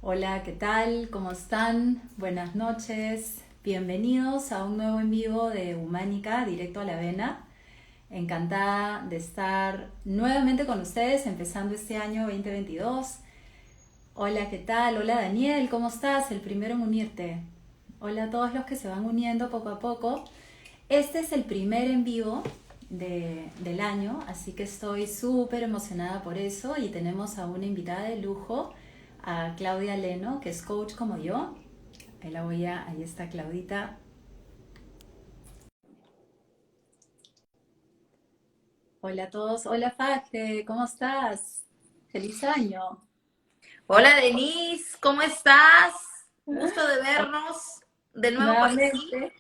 Hola, ¿qué tal? ¿Cómo están? Buenas noches. Bienvenidos a un nuevo en vivo de Humánica, directo a la Avena. Encantada de estar nuevamente con ustedes, empezando este año 2022. Hola, ¿qué tal? Hola, Daniel, ¿cómo estás? El primero en unirte. Hola a todos los que se van uniendo poco a poco. Este es el primer en vivo del año, así que estoy súper emocionada por eso y tenemos a una invitada de lujo, a Claudia Leno, que es coach como yo. Ahí está Claudita. Hola a todos, hola Fajre, ¿cómo estás? ¡Feliz año! Hola Denise, ¿cómo estás? Gusto de vernos de nuevo por aquí. Nuevamente,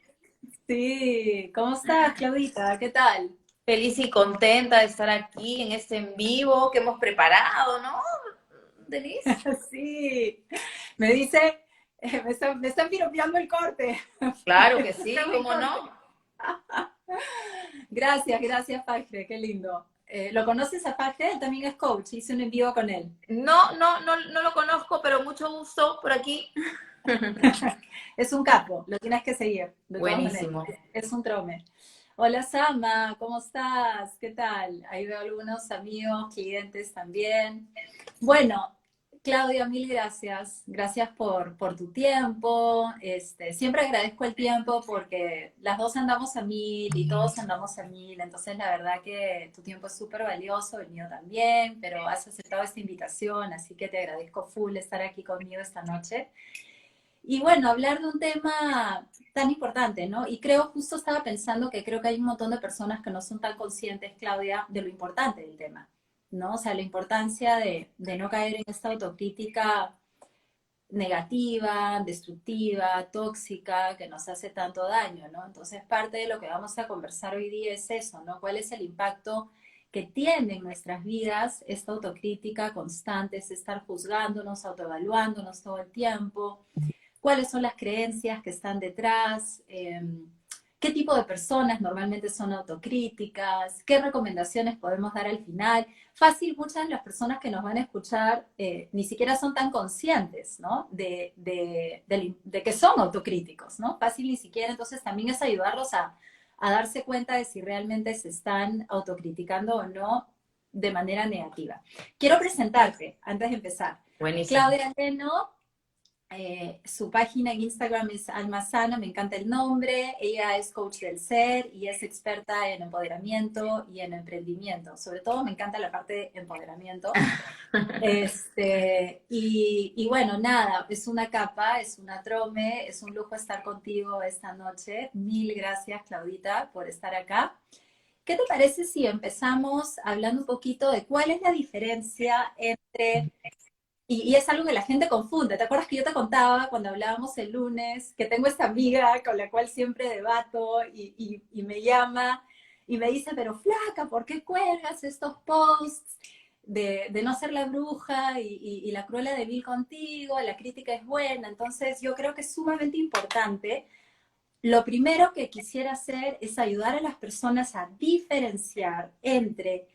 sí, ¿cómo estás, Claudita? ¿Qué tal? Feliz y contenta de estar aquí en este en vivo que hemos preparado, ¿no, Denise? Sí, me dice, me están piropeando el corte. Claro que sí, Piropeame el ¿cómo corte. no? Gracias, gracias, Fajre, qué lindo. ¿Lo conoces a Fajre? Él también es coach, hice un en vivo con él. No lo conozco, pero mucho gusto por aquí. Es un capo, lo tienes que seguir, de todas maneras. Buenísimo. Es un trome. Hola, Sama, ¿cómo estás? ¿Qué tal? Ahí veo algunos amigos, clientes también. Bueno, Claudia, mil gracias. Gracias por tu tiempo. Siempre agradezco el tiempo porque las dos andamos a mil y todos andamos a mil. Entonces, la verdad que tu tiempo es súper valioso, el mío también, pero has aceptado esta invitación, así que te agradezco full estar aquí conmigo esta noche. Y bueno, hablar de un tema tan importante, ¿no? Y creo, justo estaba pensando que creo que hay un montón de personas que no son tan conscientes, Claudia, de lo importante del tema, ¿no? O sea, la importancia de no caer en esta autocrítica negativa, destructiva, tóxica, que nos hace tanto daño, ¿no? Entonces, parte de lo que vamos a conversar hoy día es eso, ¿no? ¿Cuál es el impacto que tiene en nuestras vidas esta autocrítica constante, es estar juzgándonos, autoevaluándonos todo el tiempo? ¿Cuáles son las creencias que están detrás? ¿Qué tipo de personas normalmente son autocríticas? ¿Qué recomendaciones podemos dar al final? Fácil, muchas de las personas que nos van a escuchar ni siquiera son tan conscientes, ¿no? De que son autocríticos, ¿no? Fácil ni siquiera, entonces también es ayudarlos a darse cuenta de si realmente se están autocriticando o no de manera negativa. Quiero presentarte, antes de empezar. Buenísimo. Claudia Leno, su página en Instagram es Alma Sana, me encanta el nombre. Ella es coach del ser y es experta en empoderamiento y en emprendimiento. Sobre todo me encanta la parte de empoderamiento. Y bueno, nada, es una capa, es una trome, es un lujo estar contigo esta noche. Mil gracias, Claudita, por estar acá. ¿Qué te parece si empezamos hablando un poquito de cuál es la diferencia entre y es algo que la gente confunde? ¿Te acuerdas que yo te contaba cuando hablábamos el lunes que tengo esta amiga con la cual siempre debato y me llama y me dice, pero flaca, ¿por qué cuelgas estos posts de no ser la bruja y la cruela de Vil contigo? La crítica es buena. Entonces yo creo que es sumamente importante. Lo primero que quisiera hacer es ayudar a las personas a diferenciar entre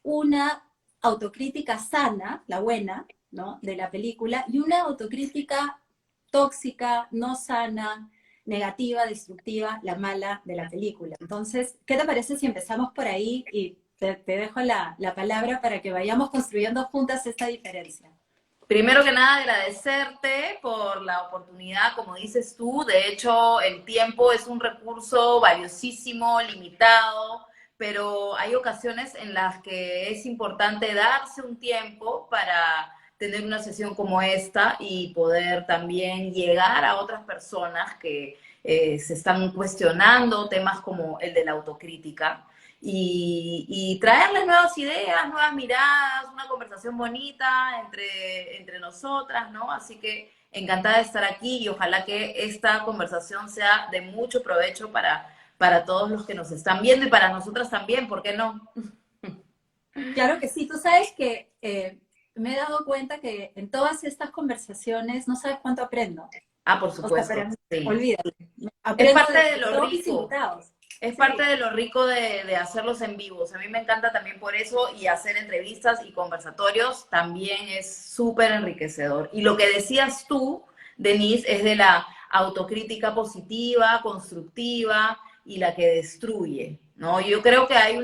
una autocrítica sana, la buena, ¿no? De la película, y una autocrítica tóxica, no sana, negativa, destructiva, la mala de la película. Entonces, ¿qué te parece si empezamos por ahí y te dejo la palabra para que vayamos construyendo juntas esta diferencia? Primero que nada, agradecerte por la oportunidad, como dices tú. De hecho, el tiempo es un recurso valiosísimo, limitado, pero hay ocasiones en las que es importante darse un tiempo para tener una sesión como esta y poder también llegar a otras personas que se están cuestionando temas como el de la autocrítica y traerles nuevas ideas, nuevas miradas, una conversación bonita entre nosotras, ¿no? Así que encantada de estar aquí y ojalá que esta conversación sea de mucho provecho para todos los que nos están viendo y para nosotras también, ¿por qué no? Claro que sí, tú sabes que me he dado cuenta que en todas estas conversaciones no sabes cuánto aprendo. Ah, por O sea, supuesto, pero sí. olvídate, Es aprendo parte de de lo todos mis rico. invitados. Es parte Sí. de lo rico de hacerlos en vivos. A mí me encanta también por eso y hacer entrevistas y conversatorios también es súper enriquecedor. Y lo que decías tú, Denise, es de la autocrítica positiva, constructiva y la que destruye, ¿no? Yo creo que hay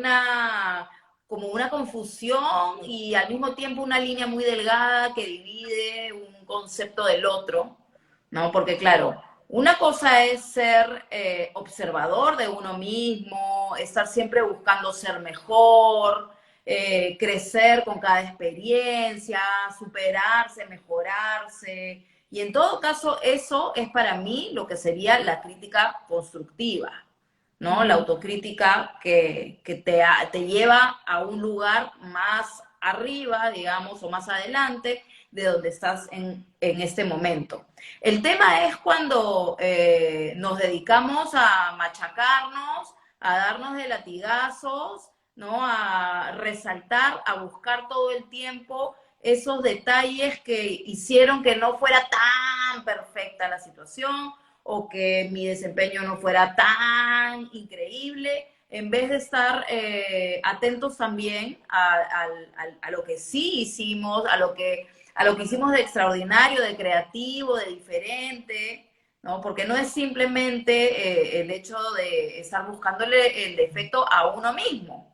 como una confusión y al mismo tiempo una línea muy delgada que divide un concepto del otro, ¿no? Porque claro, una cosa es ser observador de uno mismo, estar siempre buscando ser mejor, crecer con cada experiencia, superarse, mejorarse. Y en todo caso, eso es para mí lo que sería la crítica constructiva, ¿no? La Ujú. autocrítica que te lleva a un lugar más arriba, digamos, o más adelante de donde estás en este momento. El tema es cuando nos dedicamos a machacarnos, a darnos de latigazos, ¿no? A resaltar, a buscar todo el tiempo esos detalles que hicieron que no fuera tan perfecta la situación o que mi desempeño no fuera tan increíble, en vez de estar atentos también a lo que sí hicimos, a lo que hicimos de extraordinario, de creativo, de diferente, ¿no? Porque no es simplemente el hecho de estar buscándole el defecto a uno mismo.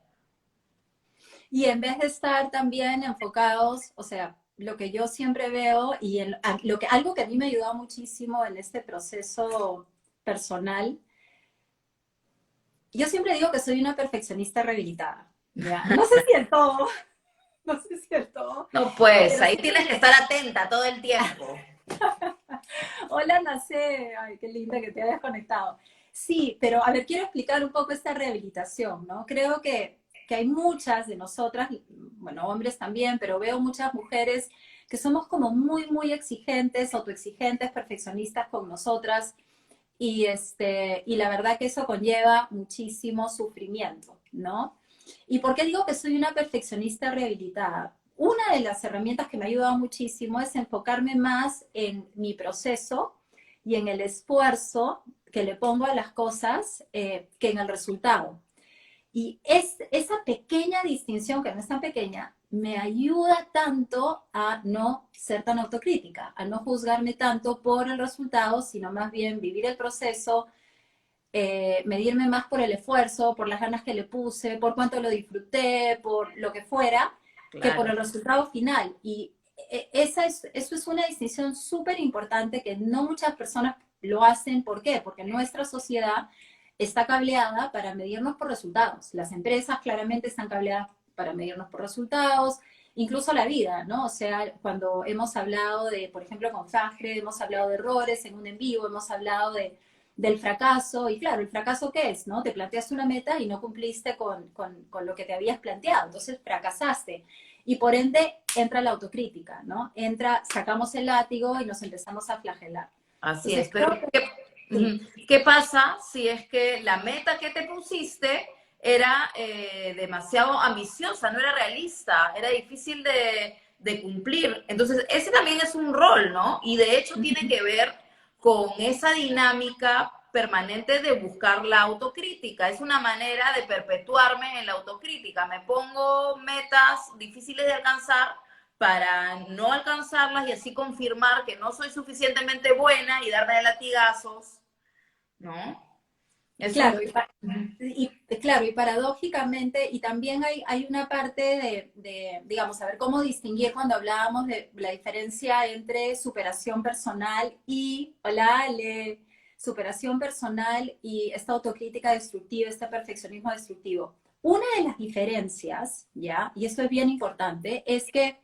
Y en vez de estar también enfocados, o sea, lo que yo siempre veo y algo que a mí me ayudó muchísimo en este proceso personal, yo siempre digo que soy una perfeccionista rehabilitada, ¿ya? No sé si el todo, no sé si el todo, No, pues pero ahí sí. tienes que estar atenta todo el tiempo. Hola, Nacé, ay, qué linda que te hayas conectado. Sí, pero a ver, quiero explicar un poco esta rehabilitación, ¿no? Creo que hay muchas de nosotras, bueno, hombres también, pero veo muchas mujeres que somos como muy, muy exigentes, autoexigentes, perfeccionistas con nosotras, y la verdad que eso conlleva muchísimo sufrimiento, ¿no? ¿Y por qué digo que soy una perfeccionista rehabilitada? Una de las herramientas que me ha ayudado muchísimo es enfocarme más en mi proceso y en el esfuerzo que le pongo a las cosas que en el resultado. Y esa pequeña distinción, que no es tan pequeña, me ayuda tanto a no ser tan autocrítica, a no juzgarme tanto por el resultado, sino más bien vivir el proceso, medirme más por el esfuerzo, por las ganas que le puse, por cuánto lo disfruté, por lo que fuera, que por Claro. el resultado final. Y eso es una distinción súper importante que no muchas personas lo hacen. ¿Por qué? Porque nuestra sociedad está cableada para medirnos por resultados. Las empresas claramente están cableadas para medirnos por resultados, incluso la vida, ¿no? O sea, cuando hemos hablado de, por ejemplo, con Fajre, hemos hablado de errores en un en vivo, hemos hablado del fracaso, y claro, ¿el fracaso qué es? ¿No? Te planteaste una meta y no cumpliste con lo que te habías planteado, entonces fracasaste. Y por ende entra la autocrítica, ¿no? Sacamos el látigo y nos empezamos a flagelar. Así es, Entonces creo pero que sí. ¿qué pasa si es que la meta que te pusiste era demasiado ambiciosa, no era realista, era difícil de cumplir? Entonces, ese también es un rol, ¿no? Y de hecho tiene que ver con esa dinámica permanente de buscar la autocrítica. Es una manera de perpetuarme en la autocrítica. Me pongo metas difíciles de alcanzar para no alcanzarlas y así confirmar que no soy suficientemente buena y darme de latigazos, ¿no? Es un... Claro, claro, y paradójicamente, y también hay una parte digamos, a ver cómo distinguir cuando hablábamos de la diferencia entre superación personal y, hola Ale, superación personal y esta autocrítica destructiva, este perfeccionismo destructivo. Una de las diferencias, ¿ya? Y esto es bien importante, es que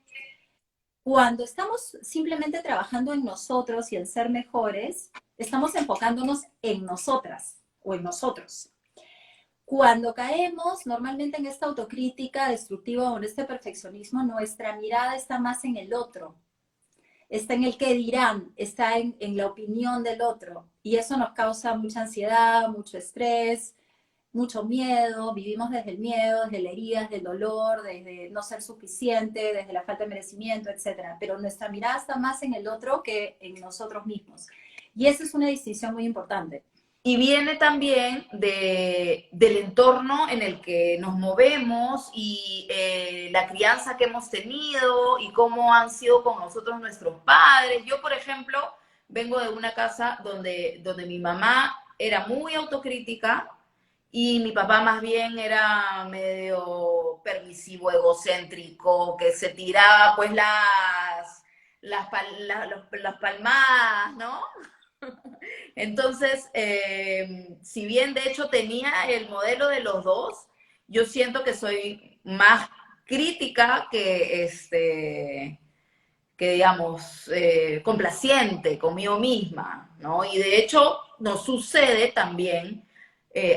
cuando estamos simplemente trabajando en nosotros y en ser mejores, estamos enfocándonos en nosotras o en nosotros. Cuando caemos normalmente en esta autocrítica destructiva o en este perfeccionismo, nuestra mirada está más en el otro, está en el qué dirán, está en la opinión del otro. Y eso nos causa mucha ansiedad, mucho estrés, mucho miedo, vivimos desde el miedo, desde la herida, desde el dolor, desde no ser suficiente, desde la falta de merecimiento, etcétera. Pero nuestra mirada está más en el otro que en nosotros mismos. Y esa es una distinción muy importante. Y viene también del entorno en el que nos movemos y la crianza que hemos tenido y cómo han sido con nosotros nuestros padres. Yo, por ejemplo, vengo de una casa donde mi mamá era muy autocrítica y mi papá más bien era medio permisivo, egocéntrico, que se tiraba pues las palmadas, ¿no? Entonces, si bien de hecho tenía el modelo de los dos, yo siento que soy más crítica que digamos, complaciente conmigo misma, ¿no? Y de hecho nos sucede también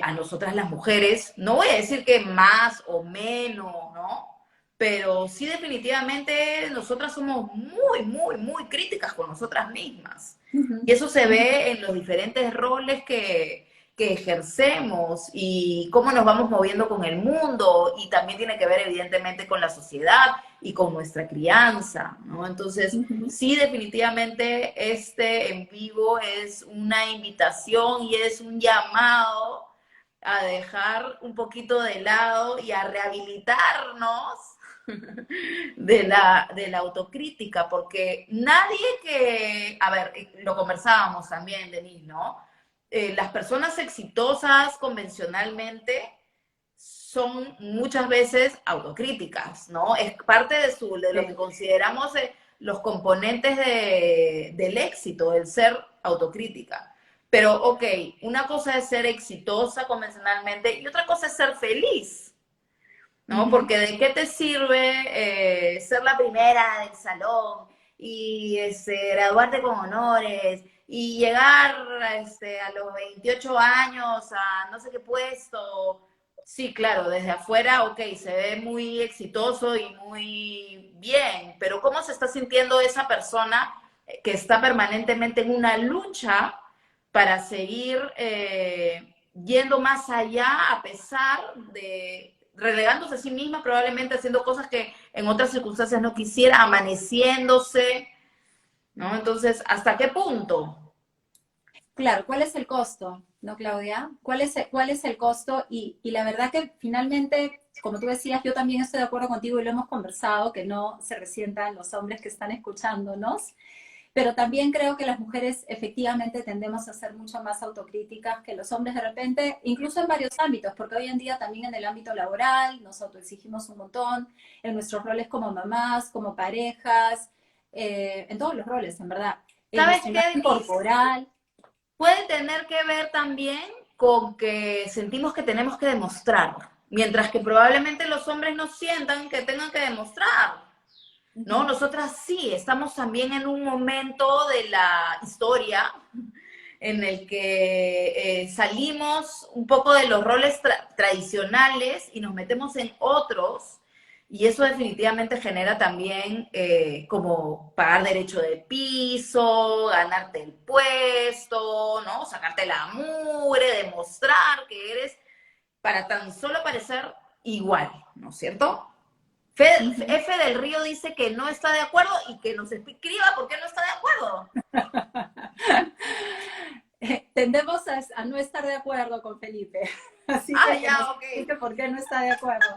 a nosotras las mujeres, no voy a decir que más o menos, ¿no? Pero sí definitivamente nosotras somos muy, muy, muy críticas con nosotras mismas. Ujú. Y eso se ve en los diferentes roles que ejercemos y cómo nos vamos moviendo con el mundo y también tiene que ver evidentemente con la sociedad y con nuestra crianza, ¿no? Entonces, Ujú. sí, definitivamente este en vivo es una invitación y es un llamado a dejar un poquito de lado y a rehabilitarnos de la autocrítica, porque nadie a ver, lo conversábamos también, Denise, ¿no? Las personas exitosas convencionalmente son muchas veces autocríticas, ¿no? Es parte de lo que Sí. consideramos los componentes del éxito, el ser autocrítica. Pero, ok, una cosa es ser exitosa convencionalmente y otra cosa es ser feliz, ¿no? Ujú. Porque ¿de qué te sirve ser la primera del salón y graduarte con honores y llegar a los 28 años a no sé qué puesto? Sí, claro, desde afuera, ok, se ve muy exitoso y muy bien, pero ¿cómo se está sintiendo esa persona que está permanentemente en una lucha para seguir yendo más allá a pesar de relegándose a sí misma, probablemente haciendo cosas que en otras circunstancias no quisiera, amaneciéndose, ¿no? Entonces, ¿hasta qué punto? Claro, ¿cuál es el costo? ¿No, Claudia? Cuál es el costo? Y la verdad que finalmente, como tú decías, yo también estoy de acuerdo contigo y lo hemos conversado, que no se resientan los hombres que están escuchándonos, pero también creo que las mujeres efectivamente tendemos a ser mucho más autocríticas que los hombres de repente, incluso en varios ámbitos, porque hoy en día también en el ámbito laboral nos autoexigimos un montón, en nuestros roles como mamás, como parejas, en todos los roles, en verdad, en ¿Sabes nuestra qué, imagen Denise? corporal. Puede tener que ver también con que sentimos que tenemos que demostrar, mientras que probablemente los hombres no sientan que tengan que demostrar. ¿No? Ujú. Nosotras sí, estamos también en un momento de la historia en el que salimos un poco de los roles tradicionales y nos metemos en otros, y eso definitivamente genera también como pagar derecho de piso, ganarte el puesto, ¿no? Sacarte la mugre, demostrar que eres para tan solo parecer igual, ¿no es cierto? Ujú. F del Río dice que no está de acuerdo y que nos escriba por qué no está de acuerdo. Tendemos a no estar de acuerdo con Felipe, así Ah, que nos ya, ok. explique por qué no está de acuerdo.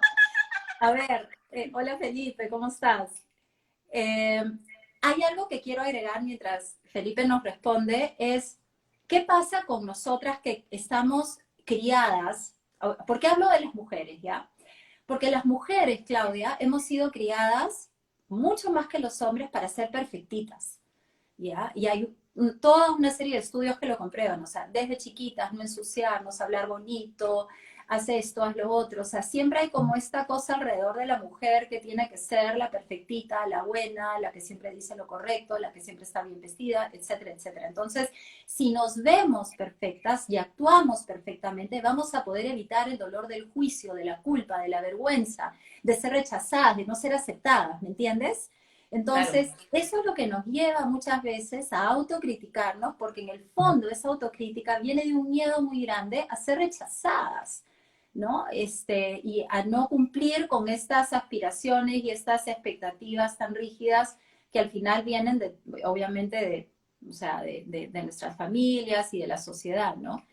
A ver, hola Felipe, ¿cómo estás? Eh, Hay algo que quiero agregar mientras Felipe nos responde, es ¿qué pasa con nosotras que estamos criadas? ¿Por qué hablo de las mujeres, ya? Porque las mujeres, Claudia, hemos sido criadas mucho más que los hombres para ser perfectitas. ¿Ya? Y hay toda una serie de estudios que lo comprueban, o sea, desde chiquitas, no ensuciarnos, hablar bonito, haz esto, haz lo otro, o sea, siempre hay como esta cosa alrededor de la mujer que tiene que ser la perfectita, la buena, la que siempre dice lo correcto, la que siempre está bien vestida, etcétera, etcétera. Entonces, si nos vemos perfectas y actuamos perfectamente, vamos a poder evitar el dolor del juicio, de la culpa, de la vergüenza, de ser rechazadas, de no ser aceptadas, ¿me entiendes? Claro. Entonces, eso es lo que nos lleva muchas veces a autocriticarnos, porque en el fondo esa autocrítica viene de un miedo muy grande a ser rechazadas, ¿no? Y a no cumplir con estas aspiraciones y estas expectativas tan rígidas que al final vienen obviamente, o sea, de nuestras familias y de la sociedad, ¿no?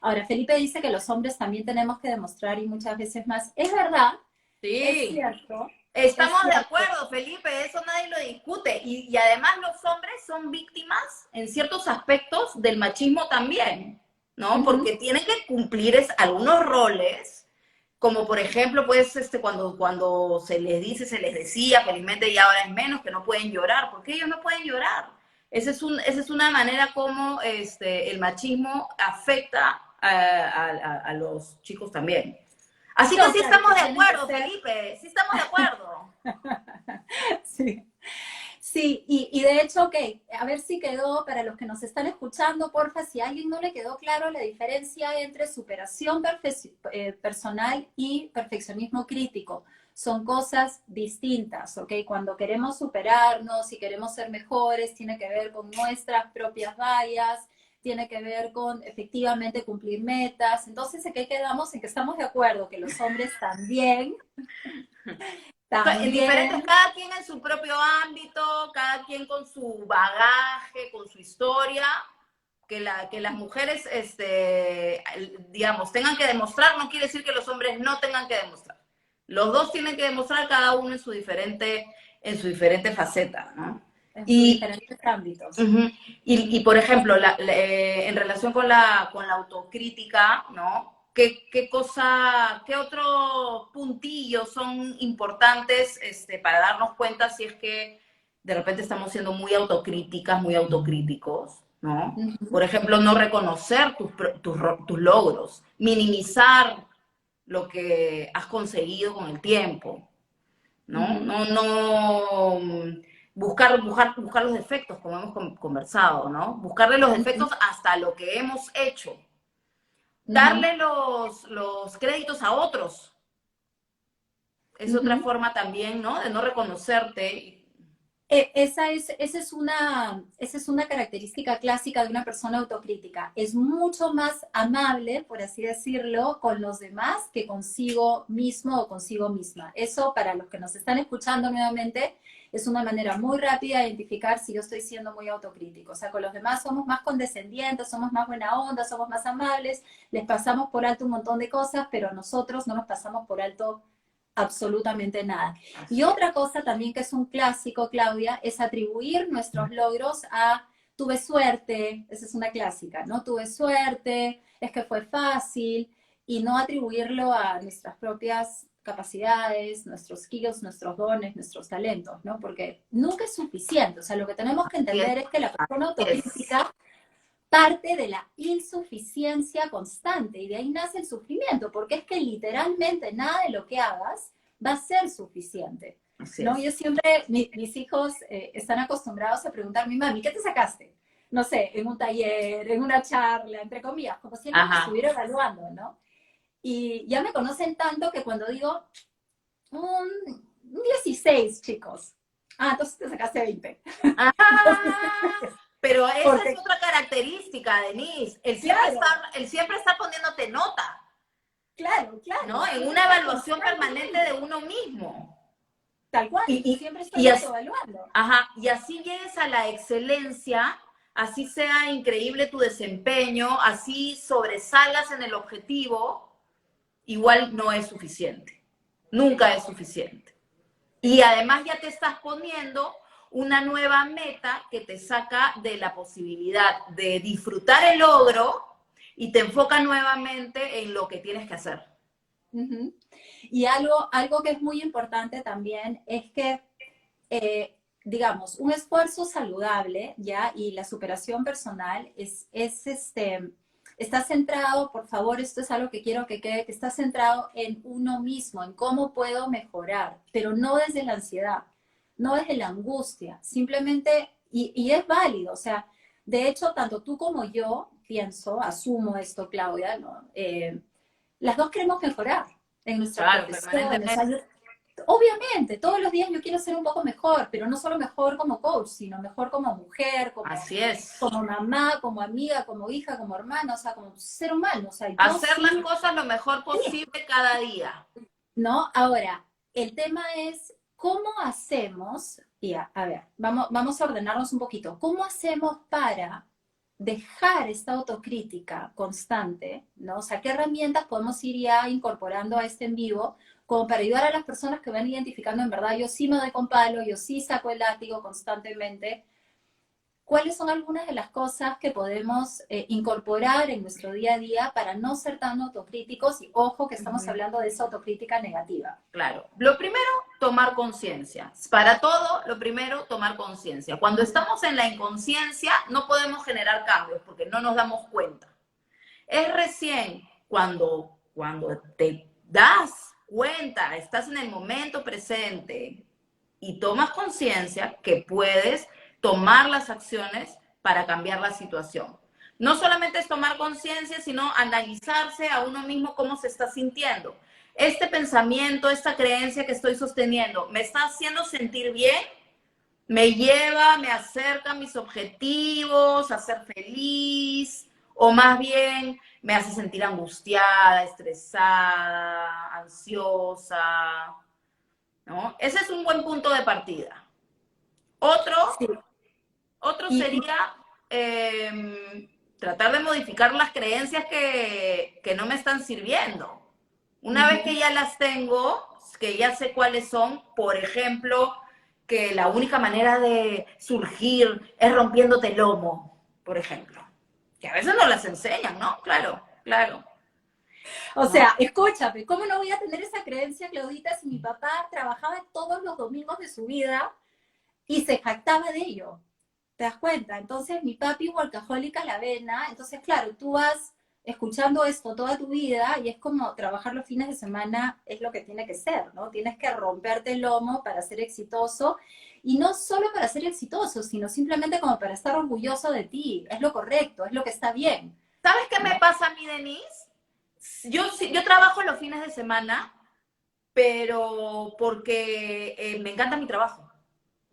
Ahora, Felipe dice que los hombres también tenemos que demostrar y muchas veces más. Es verdad, es Sí. cierto, es Estamos de cierto. acuerdo, Felipe, eso nadie lo discute. Y además los hombres son víctimas en ciertos aspectos del machismo también, ¿no? Ujú. Porque tienen que cumplir algunos roles, como por ejemplo, pues, cuando se les dice, se les decía, felizmente ya ahora es menos, que no pueden llorar. ¿Por qué ellos no pueden llorar? Esa es una manera como el machismo afecta a los chicos también. Así que No, sí claro, estamos que de tienen que acuerdo, ser. Felipe, sí estamos de acuerdo. Sí. Sí, y de hecho, ok, a ver si quedó, para los que nos están escuchando, porfa, si a alguien no le quedó claro la diferencia entre superación personal y perfeccionismo crítico. Son cosas distintas, ¿ok? Cuando queremos superarnos y queremos ser mejores, tiene que ver con nuestras propias vallas, tiene que ver con efectivamente cumplir metas. Entonces, ¿en qué quedamos? En que estamos de acuerdo que los hombres también, En diferentes, también. cada quien en su propio ámbito, cada quien con su bagaje, con su historia, que las mujeres, digamos, tengan que demostrar, no quiere decir que los hombres no tengan que demostrar. Los dos tienen que demostrar cada uno en su diferente faceta, ¿no? En sus Y, diferentes ámbitos. uh-huh, por ejemplo, en relación con la autocrítica, ¿no? ¿Qué otros puntillos son importantes para darnos cuenta si es que de repente estamos siendo muy autocríticas, muy autocríticos, ¿no? Ujú, Por ejemplo, no reconocer tus logros, minimizar lo que has conseguido con el tiempo, ¿no? ujú, No buscar los defectos, como hemos conversado, ¿no? Buscarle los ujú, defectos hasta lo que hemos hecho. ujú, Darle los créditos a otros. Es otra ujú. forma también, ¿no? De no reconocerte. Esa es una característica clásica de una persona autocrítica. Es mucho más amable, por así decirlo, con los demás que consigo mismo o consigo misma. Eso, para los que nos están escuchando nuevamente, es una manera muy rápida de identificar si yo estoy siendo muy autocrítico. O sea, con los demás somos más condescendientes, somos más buena onda, somos más amables, les pasamos por alto un montón de cosas, pero a nosotros no nos pasamos por alto absolutamente nada. Y Así es. otra cosa también que es un clásico, Claudia, es atribuir nuestros logros a tuve suerte, esa es una clásica, ¿no? Tuve suerte, es que fue fácil, y no atribuirlo a nuestras propias capacidades, nuestros skills, nuestros dones, nuestros talentos, ¿no? Porque nunca es suficiente. O sea, lo que tenemos que Así es. entender es que la persona Así es. autocrítica parte de la insuficiencia constante y de ahí nace el sufrimiento, porque es que literalmente nada de lo que hagas va a ser suficiente. Así ¿No? es. Yo siempre, mis hijos están acostumbrados a preguntarme, mami, ¿qué te sacaste? No sé, en un taller, en una charla, entre comillas, como si alguien me Ajá. estuviera evaluando, ¿no? Y ya me conocen tanto que cuando digo un 16, chicos, entonces te sacaste 20. Entonces, Ajá. Pero esa es porque, otra característica, Denise. claro, Él siempre está poniéndote nota, claro, claro, ¿no? En siempre una está evaluación permanente de constantemente. uno mismo. Tal cual, Y, siempre y, estoy y, as- autoevaluando. ajá, y así llegues a la excelencia, así sea increíble tu desempeño, así sobresalgas en el objetivo, igual no es suficiente. Nunca es suficiente. Y además ya te estás poniendo una nueva meta que te saca de la posibilidad de disfrutar el logro y te enfoca nuevamente en lo que tienes que hacer. Ujú. Y algo que es muy importante también es que, digamos, un esfuerzo saludable, ¿ya? Y la superación personal está centrado, por favor, esto es algo que quiero que quede, que está centrado en uno mismo, en cómo puedo mejorar, pero no desde la ansiedad, no desde la angustia, simplemente, y es válido, o sea, de hecho, tanto tú como yo, pienso, asumo esto, Claudia, ¿no? Las dos queremos mejorar en nuestras Claro, profesiones. O sea, permanentemente. obviamente, todos los días yo quiero ser un poco mejor, pero no solo mejor como coach, sino mejor como mujer, Así es. como mamá, como amiga, como hija, como hermana, o sea, como ser humano. O sea, yo Hacer las sí, cosas lo mejor posible cada día. ¿no? Ahora, el tema es cómo hacemos, y a ver, vamos a ordenarnos un poquito, ¿cómo hacemos para dejar esta autocrítica constante, ¿no? O sea, ¿qué herramientas podemos ir ya incorporando a este en vivo como para ayudar a las personas que van identificando en verdad, yo sí me doy con palo, yo sí saco el látigo constantemente? ¿Cuáles son algunas de las cosas que podemos incorporar en nuestro día a día para no ser tan autocríticos? Y ojo que estamos hablando de esa autocrítica negativa. Claro. Lo primero, tomar conciencia. Para todo, lo primero, tomar conciencia. Cuando estamos en la inconsciencia, no podemos generar cambios porque no nos damos cuenta. Es recién cuando te das cuenta, estás en el momento presente y tomas conciencia que puedes tomar las acciones para cambiar la situación. No solamente es tomar conciencia, sino analizarse a uno mismo cómo se está sintiendo. Este pensamiento, esta creencia que estoy sosteniendo, ¿me está haciendo sentir bien? ¿Me lleva, me acerca a mis objetivos, a ser feliz? ¿O más bien me hace sentir angustiada, estresada, ansiosa? ¿No? Ese es un buen punto de partida. Sí. Otro sería tratar de modificar las creencias que no me están sirviendo. Una vez que ya las tengo, que ya sé cuáles son, por ejemplo, que la única manera de surgir es rompiéndote el lomo, por ejemplo. Que a veces no las enseñan, ¿no? Claro, claro. O ¿No? sea, escúchame, ¿cómo no voy a tener esa creencia, Claudita, si mi papá trabajaba todos los domingos de su vida y se jactaba de ello? ¿Te das cuenta? Entonces, mi papi workaholic a la vena, entonces, claro, tú vas escuchando esto toda tu vida y es como trabajar los fines de semana es lo que tiene que ser, ¿no? Tienes que romperte el lomo para ser exitoso y no solo para ser exitoso, sino simplemente como para estar orgulloso de ti. Es lo correcto, es lo que está bien, ¿Sabes qué me ¿no? pasa a mí, Denise? Yo trabajo los fines de semana, pero porque me encanta mi trabajo.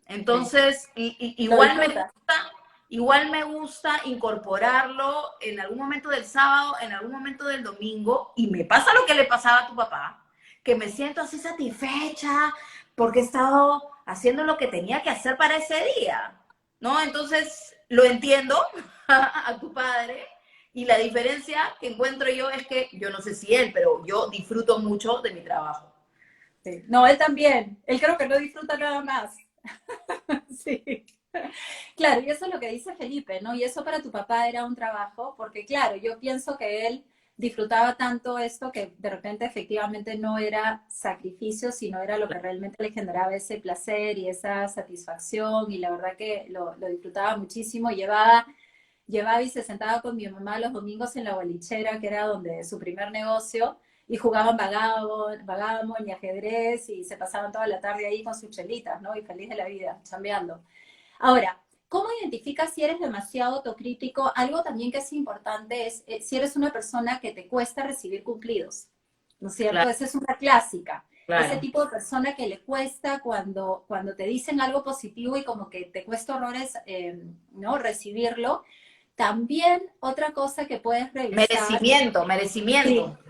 Sí. Entonces, Lo disfrutas. igual me gusta incorporarlo en algún momento del sábado, en algún momento del domingo, y me pasa lo que le pasaba a tu papá, que me siento así satisfecha porque he estado haciendo lo que tenía que hacer para ese día, ¿no? Entonces, lo entiendo a tu padre, y la diferencia que encuentro yo es que, yo no sé si él, pero yo disfruto mucho de mi trabajo. Sí. No, él también. Él creo que no disfruta nada más. Sí. Claro, y eso es lo que dice Felipe, ¿no? Y eso para tu papá era un trabajo, porque claro, yo pienso que él disfrutaba tanto esto que de repente efectivamente no era sacrificio, sino era lo que realmente le generaba ese placer y esa satisfacción, y la verdad que lo disfrutaba muchísimo. Llevaba y se sentaba con mi mamá los domingos en la bolichera, que era donde su primer negocio, y jugaban vagábamos y ajedrez, y se pasaban toda la tarde ahí con sus chelitas, ¿no? Y feliz de la vida, chambeando. Ahora, ¿cómo identificas si eres demasiado autocrítico? Algo también que es importante es si eres una persona que te cuesta recibir cumplidos, ¿no es cierto? Claro, Esa es una clásica. Ese claro. tipo de persona que le cuesta cuando te dicen algo positivo y como que te cuesta horrores, ¿no? Recibirlo. También otra cosa que puedes revisar, Merecimiento, merecimiento. sí,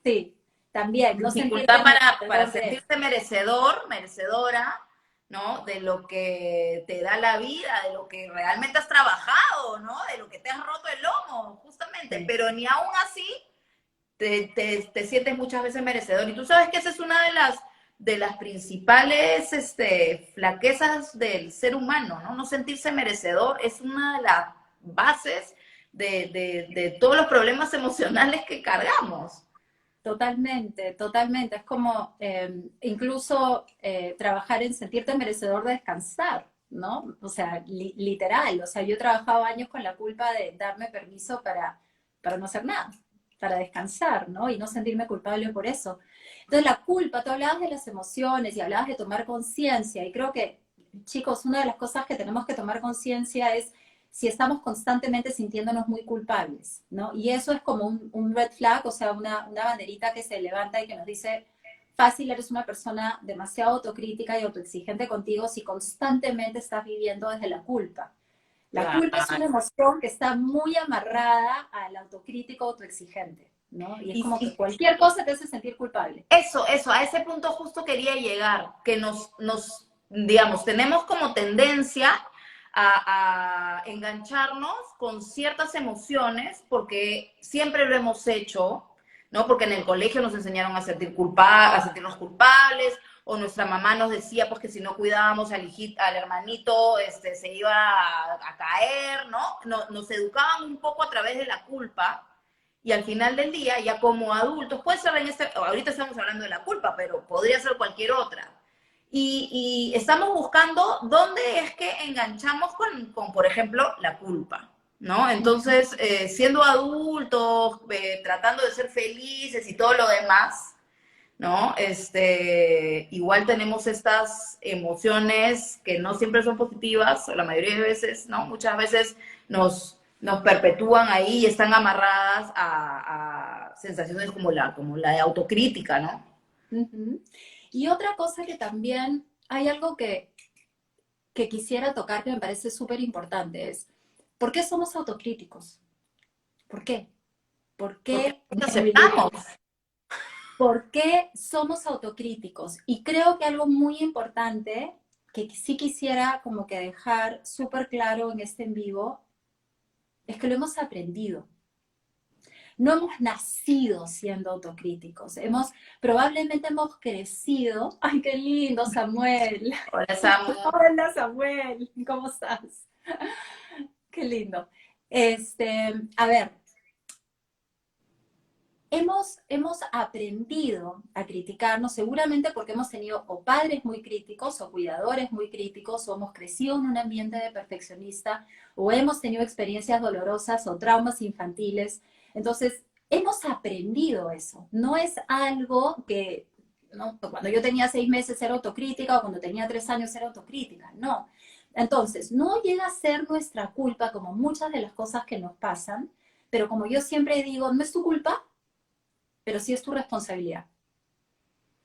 sí, también, no sentirte Dificultad para merecedor de, sentirte merecedor, merecedora, ¿no? De lo que te da la vida, de lo que realmente has trabajado, ¿no? De lo que te has roto el lomo, justamente. sí, Pero ni aún así te sientes muchas veces merecedor. Y tú sabes que esa es una de las principales flaquezas del ser humano, ¿no? No sentirse merecedor es una de las bases de todos los problemas emocionales que cargamos. totalmente, totalmente. Es como incluso trabajar en sentirte merecedor de descansar, ¿no? O sea, literal. O sea, yo he trabajado años con la culpa de darme permiso para no hacer nada, para descansar, ¿no? Y no sentirme culpable por eso. Entonces, la culpa, tú hablabas de las emociones y hablabas de tomar conciencia, y creo que, chicos, una de las cosas que tenemos que tomar conciencia es si estamos constantemente sintiéndonos muy culpables, ¿no? Y eso es como un red flag, o sea, una banderita que se levanta y que nos dice, fácil, eres una persona demasiado autocrítica y autoexigente contigo si constantemente estás viviendo desde la culpa. La Claro. culpa es una emoción que está muy amarrada al autocrítico autoexigente, ¿no? Y es Y, como que y cualquier cosa te hace sentir culpable. eso, a ese punto justo quería llegar, que digamos, tenemos como tendencia a engancharnos con ciertas emociones, porque siempre lo hemos hecho, ¿no? Porque en el colegio nos enseñaron a a sentirnos culpables, o nuestra mamá nos decía pues que si no cuidábamos al hermanito se iba a caer, ¿no? Nos educaban un poco a través de la culpa, y al final del día, ya como adultos, puede ser ahorita estamos hablando de la culpa, pero podría ser cualquier otra. Y estamos buscando dónde es que enganchamos con, por ejemplo, la culpa, ¿no? Entonces, siendo adultos, tratando de ser felices y todo lo demás, ¿no? Igual tenemos estas emociones que no siempre son positivas, la mayoría de veces, ¿no? Muchas veces nos perpetúan ahí y están amarradas a sensaciones como la de autocrítica, ¿no? Ujú. Y otra cosa que también hay algo que quisiera tocar que me parece súper importante es, ¿por qué somos autocríticos? ¿Por qué? ¿Por Porque qué? nos aceptamos. ¿Por qué somos autocríticos? Y creo que algo muy importante que sí quisiera como que dejar súper claro en este en vivo es que lo hemos aprendido. No hemos nacido siendo autocríticos, probablemente hemos crecido. ¡Ay, qué lindo, Samuel! Hola, Samu. Hola, Samuel, ¿cómo estás? Qué lindo. A ver, hemos aprendido a criticarnos seguramente porque hemos tenido o padres muy críticos o cuidadores muy críticos o hemos crecido en un ambiente de perfeccionista o hemos tenido experiencias dolorosas o traumas infantiles. Entonces, hemos aprendido eso. No es algo que, ¿no? Cuando yo tenía 6 meses era autocrítica o cuando tenía 3 años era autocrítica. No. Entonces, no llega a ser nuestra culpa como muchas de las cosas que nos pasan, pero como yo siempre digo, no es tu culpa, pero sí es tu responsabilidad.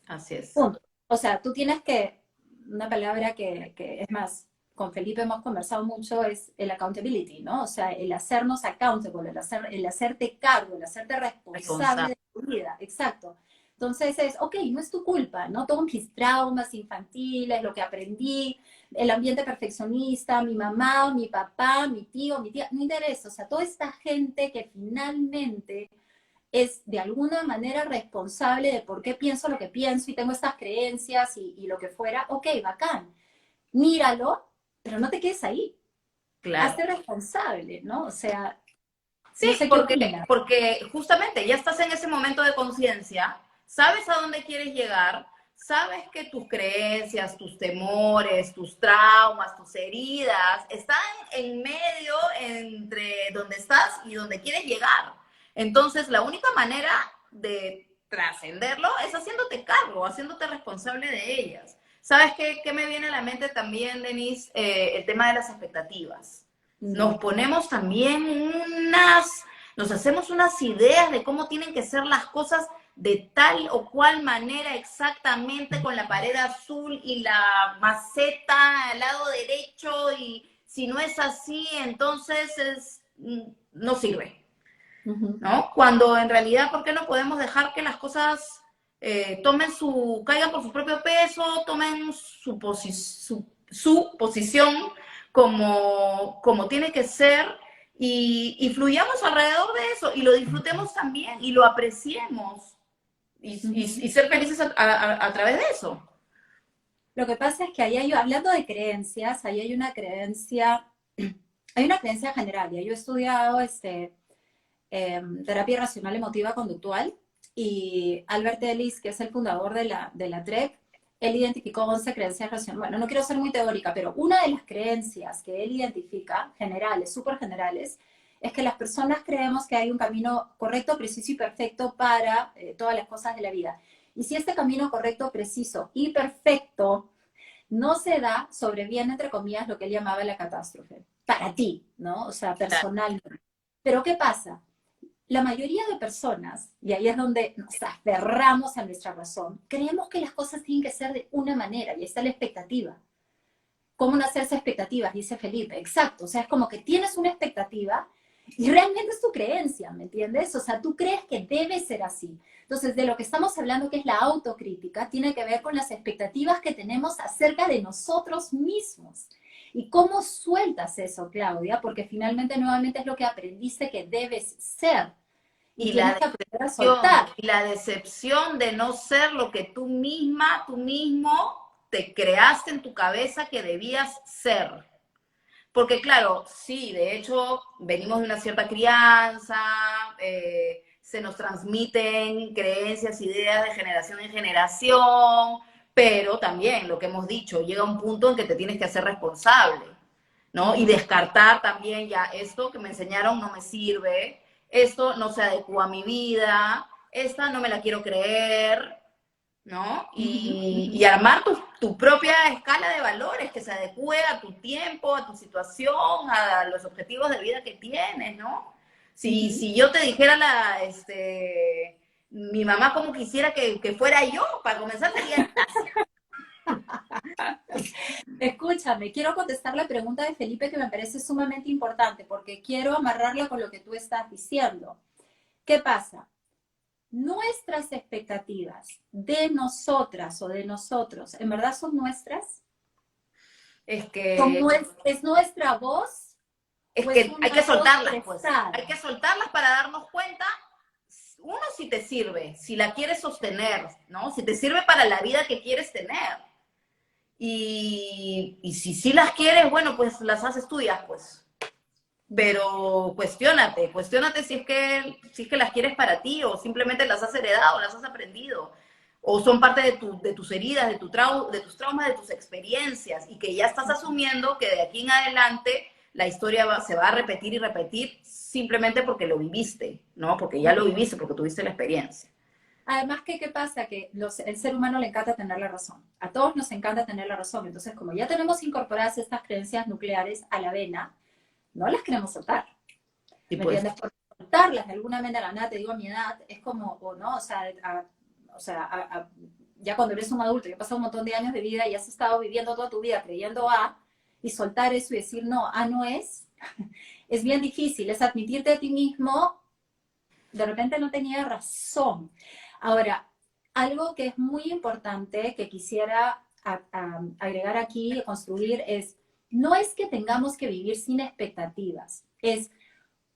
Así es. Punto. O sea, tú tienes que, una palabra que es más, con Felipe hemos conversado mucho, es el accountability, ¿no? O sea, el hacernos accountable, el hacerte cargo, el hacerte responsable Responsable. de tu vida. Exacto. Entonces es, ok, no es tu culpa, ¿no? Todos mis traumas infantiles, lo que aprendí, el ambiente perfeccionista, mi mamá, mi papá, mi tío, mi tía, no interesa. O sea, toda esta gente que finalmente es de alguna manera responsable de por qué pienso lo que pienso y tengo estas creencias y lo que fuera, ok, bacán, míralo, pero no te quedes ahí, Claro. hazte responsable, ¿no? O sea, no Sí, sé qué opinas. porque justamente ya estás en ese momento de conciencia, sabes a dónde quieres llegar, sabes que tus creencias, tus temores, tus traumas, tus heridas están en medio entre donde estás y donde quieres llegar. Entonces, la única manera de trascenderlo es haciéndote cargo, haciéndote responsable de ellas. ¿Sabes qué me viene a la mente también, Denise? El tema de las expectativas. Nos ponemos también nos hacemos unas ideas de cómo tienen que ser las cosas de tal o cual manera exactamente con la pared azul y la maceta al lado derecho, y si no es así, entonces no sirve, ¿no? Cuando en realidad, ¿por qué no podemos dejar que las cosas caigan por su propio peso, tomen su posición como tiene que ser, y fluyamos alrededor de eso y lo disfrutemos también y lo apreciemos y ser felices a través de eso? Lo que pasa es que ahí hay, hablando de creencias, ahí hay una creencia general. Ya yo he estudiado terapia racional emotiva conductual y Albert Ellis, que es el fundador de la TREC, él identificó 11 creencias racionales. Bueno, no quiero ser muy teórica, pero una de las creencias que él identifica, generales, súper generales, es que las personas creemos que hay un camino correcto, preciso y perfecto para todas las cosas de la vida. Y si este camino correcto, preciso y perfecto no se da, sobreviene, entre comillas, lo que él llamaba la catástrofe. Para ti, ¿no? O sea, personalmente. Pero ¿qué pasa? La mayoría de personas, y ahí es donde nos aferramos a nuestra razón, creemos que las cosas tienen que ser de una manera, y ahí está la expectativa. ¿Cómo no hacerse expectativas? Dice Felipe. Exacto, o sea, es como que tienes una expectativa y realmente es tu creencia, ¿me entiendes? O sea, tú crees que debe ser así. Entonces, de lo que estamos hablando, que es la autocrítica, tiene que ver con las expectativas que tenemos acerca de nosotros mismos. ¿Y cómo sueltas eso, Claudia? Porque finalmente, nuevamente, es lo que aprendiste que debes ser. Y Y tienes la que aprender a decepción, soltar. y la decepción de no ser lo que tú misma, tú mismo te creaste en tu cabeza que debías ser. Porque claro, sí, de hecho, venimos de una cierta crianza, se nos transmiten creencias, ideas de generación en generación, pero también lo que hemos dicho, llega un punto en que te tienes que hacer responsable, ¿no? Y descartar también ya esto que me enseñaron no me sirve, esto no se adecua a mi vida, esta no me la quiero creer, ¿no? Y armar tu propia escala de valores que se adecue a tu tiempo, a tu situación, a los objetivos de vida que tienes, ¿no? Si yo te dijera mi mamá cómo quisiera que fuera yo, para comenzar sería... Escúchame, quiero contestar la pregunta de Felipe que me parece sumamente importante porque quiero amarrarla con lo que tú estás diciendo. ¿Qué pasa? Nuestras expectativas de nosotras o de nosotros, ¿en verdad son nuestras? Es que, ¿Es nuestra voz es o es que hay una que voz soltarlas, pues. Hay prestada? que soltarlas para darnos cuenta, uno, si te sirve, si la quieres sostener, ¿no? Si te sirve para la vida que quieres tener. Y si sí las quieres, bueno, pues las haces tuyas, pues. Pero cuestiónate si es que las quieres para ti o simplemente las has heredado, las has aprendido o son parte de tus heridas, de tus traumas, de tus experiencias y que ya estás asumiendo que de aquí en adelante la historia se va a repetir y repetir simplemente porque lo viviste, ¿no? Porque ya lo viviste, porque tuviste la experiencia. Además, ¿qué pasa? Que el ser humano le encanta tener la razón. A todos nos encanta tener la razón. Entonces, como ya tenemos incorporadas estas creencias nucleares a la vena, no las queremos soltar. Y ¿Me pues, entiendes? Por soltarlas de alguna manera, nada, te digo a mi edad, es como, o no, ya cuando eres un adulto, ya has pasado un montón de años de vida y has estado viviendo toda tu vida creyendo A, y soltar eso y decir, no, A no es bien difícil, es admitirte a ti mismo, de repente no tenía razón. Ahora, algo que es muy importante que quisiera agregar aquí y construir es, no es que tengamos que vivir sin expectativas, es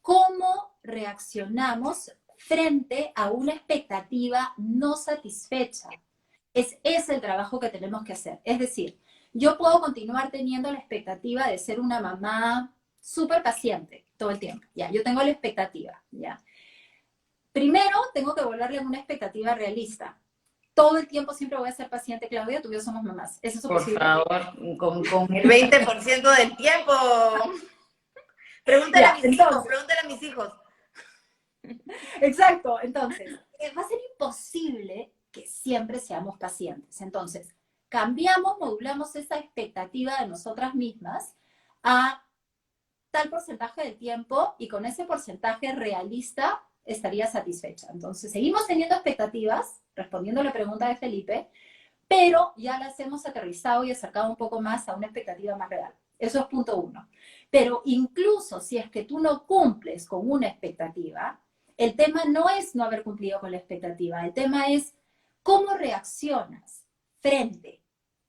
cómo reaccionamos frente a una expectativa no satisfecha. Es ese el trabajo que tenemos que hacer. Es decir, yo puedo continuar teniendo la expectativa de ser una mamá súper paciente todo el tiempo. Ya, yo tengo la expectativa, ya. Primero, tengo que volverle a una expectativa realista. Todo el tiempo siempre voy a ser paciente, Claudia, tú y yo somos mamás. ¿Es eso por posible? favor, con el 20% del tiempo. Ya, entonces, Pregúntale a mis hijos. exacto. Entonces, va a ser imposible que siempre seamos pacientes. Entonces, cambiamos, modulamos esa expectativa de nosotras mismas a tal porcentaje de tiempo y con ese porcentaje realista estaría satisfecha. Entonces, seguimos teniendo expectativas, respondiendo a la pregunta de Felipe, pero ya las hemos aterrizado y acercado un poco más a una expectativa más real. Eso es punto uno. Pero incluso si es que tú no cumples con una expectativa, el tema no es no haber cumplido con la expectativa, el tema es cómo reaccionas frente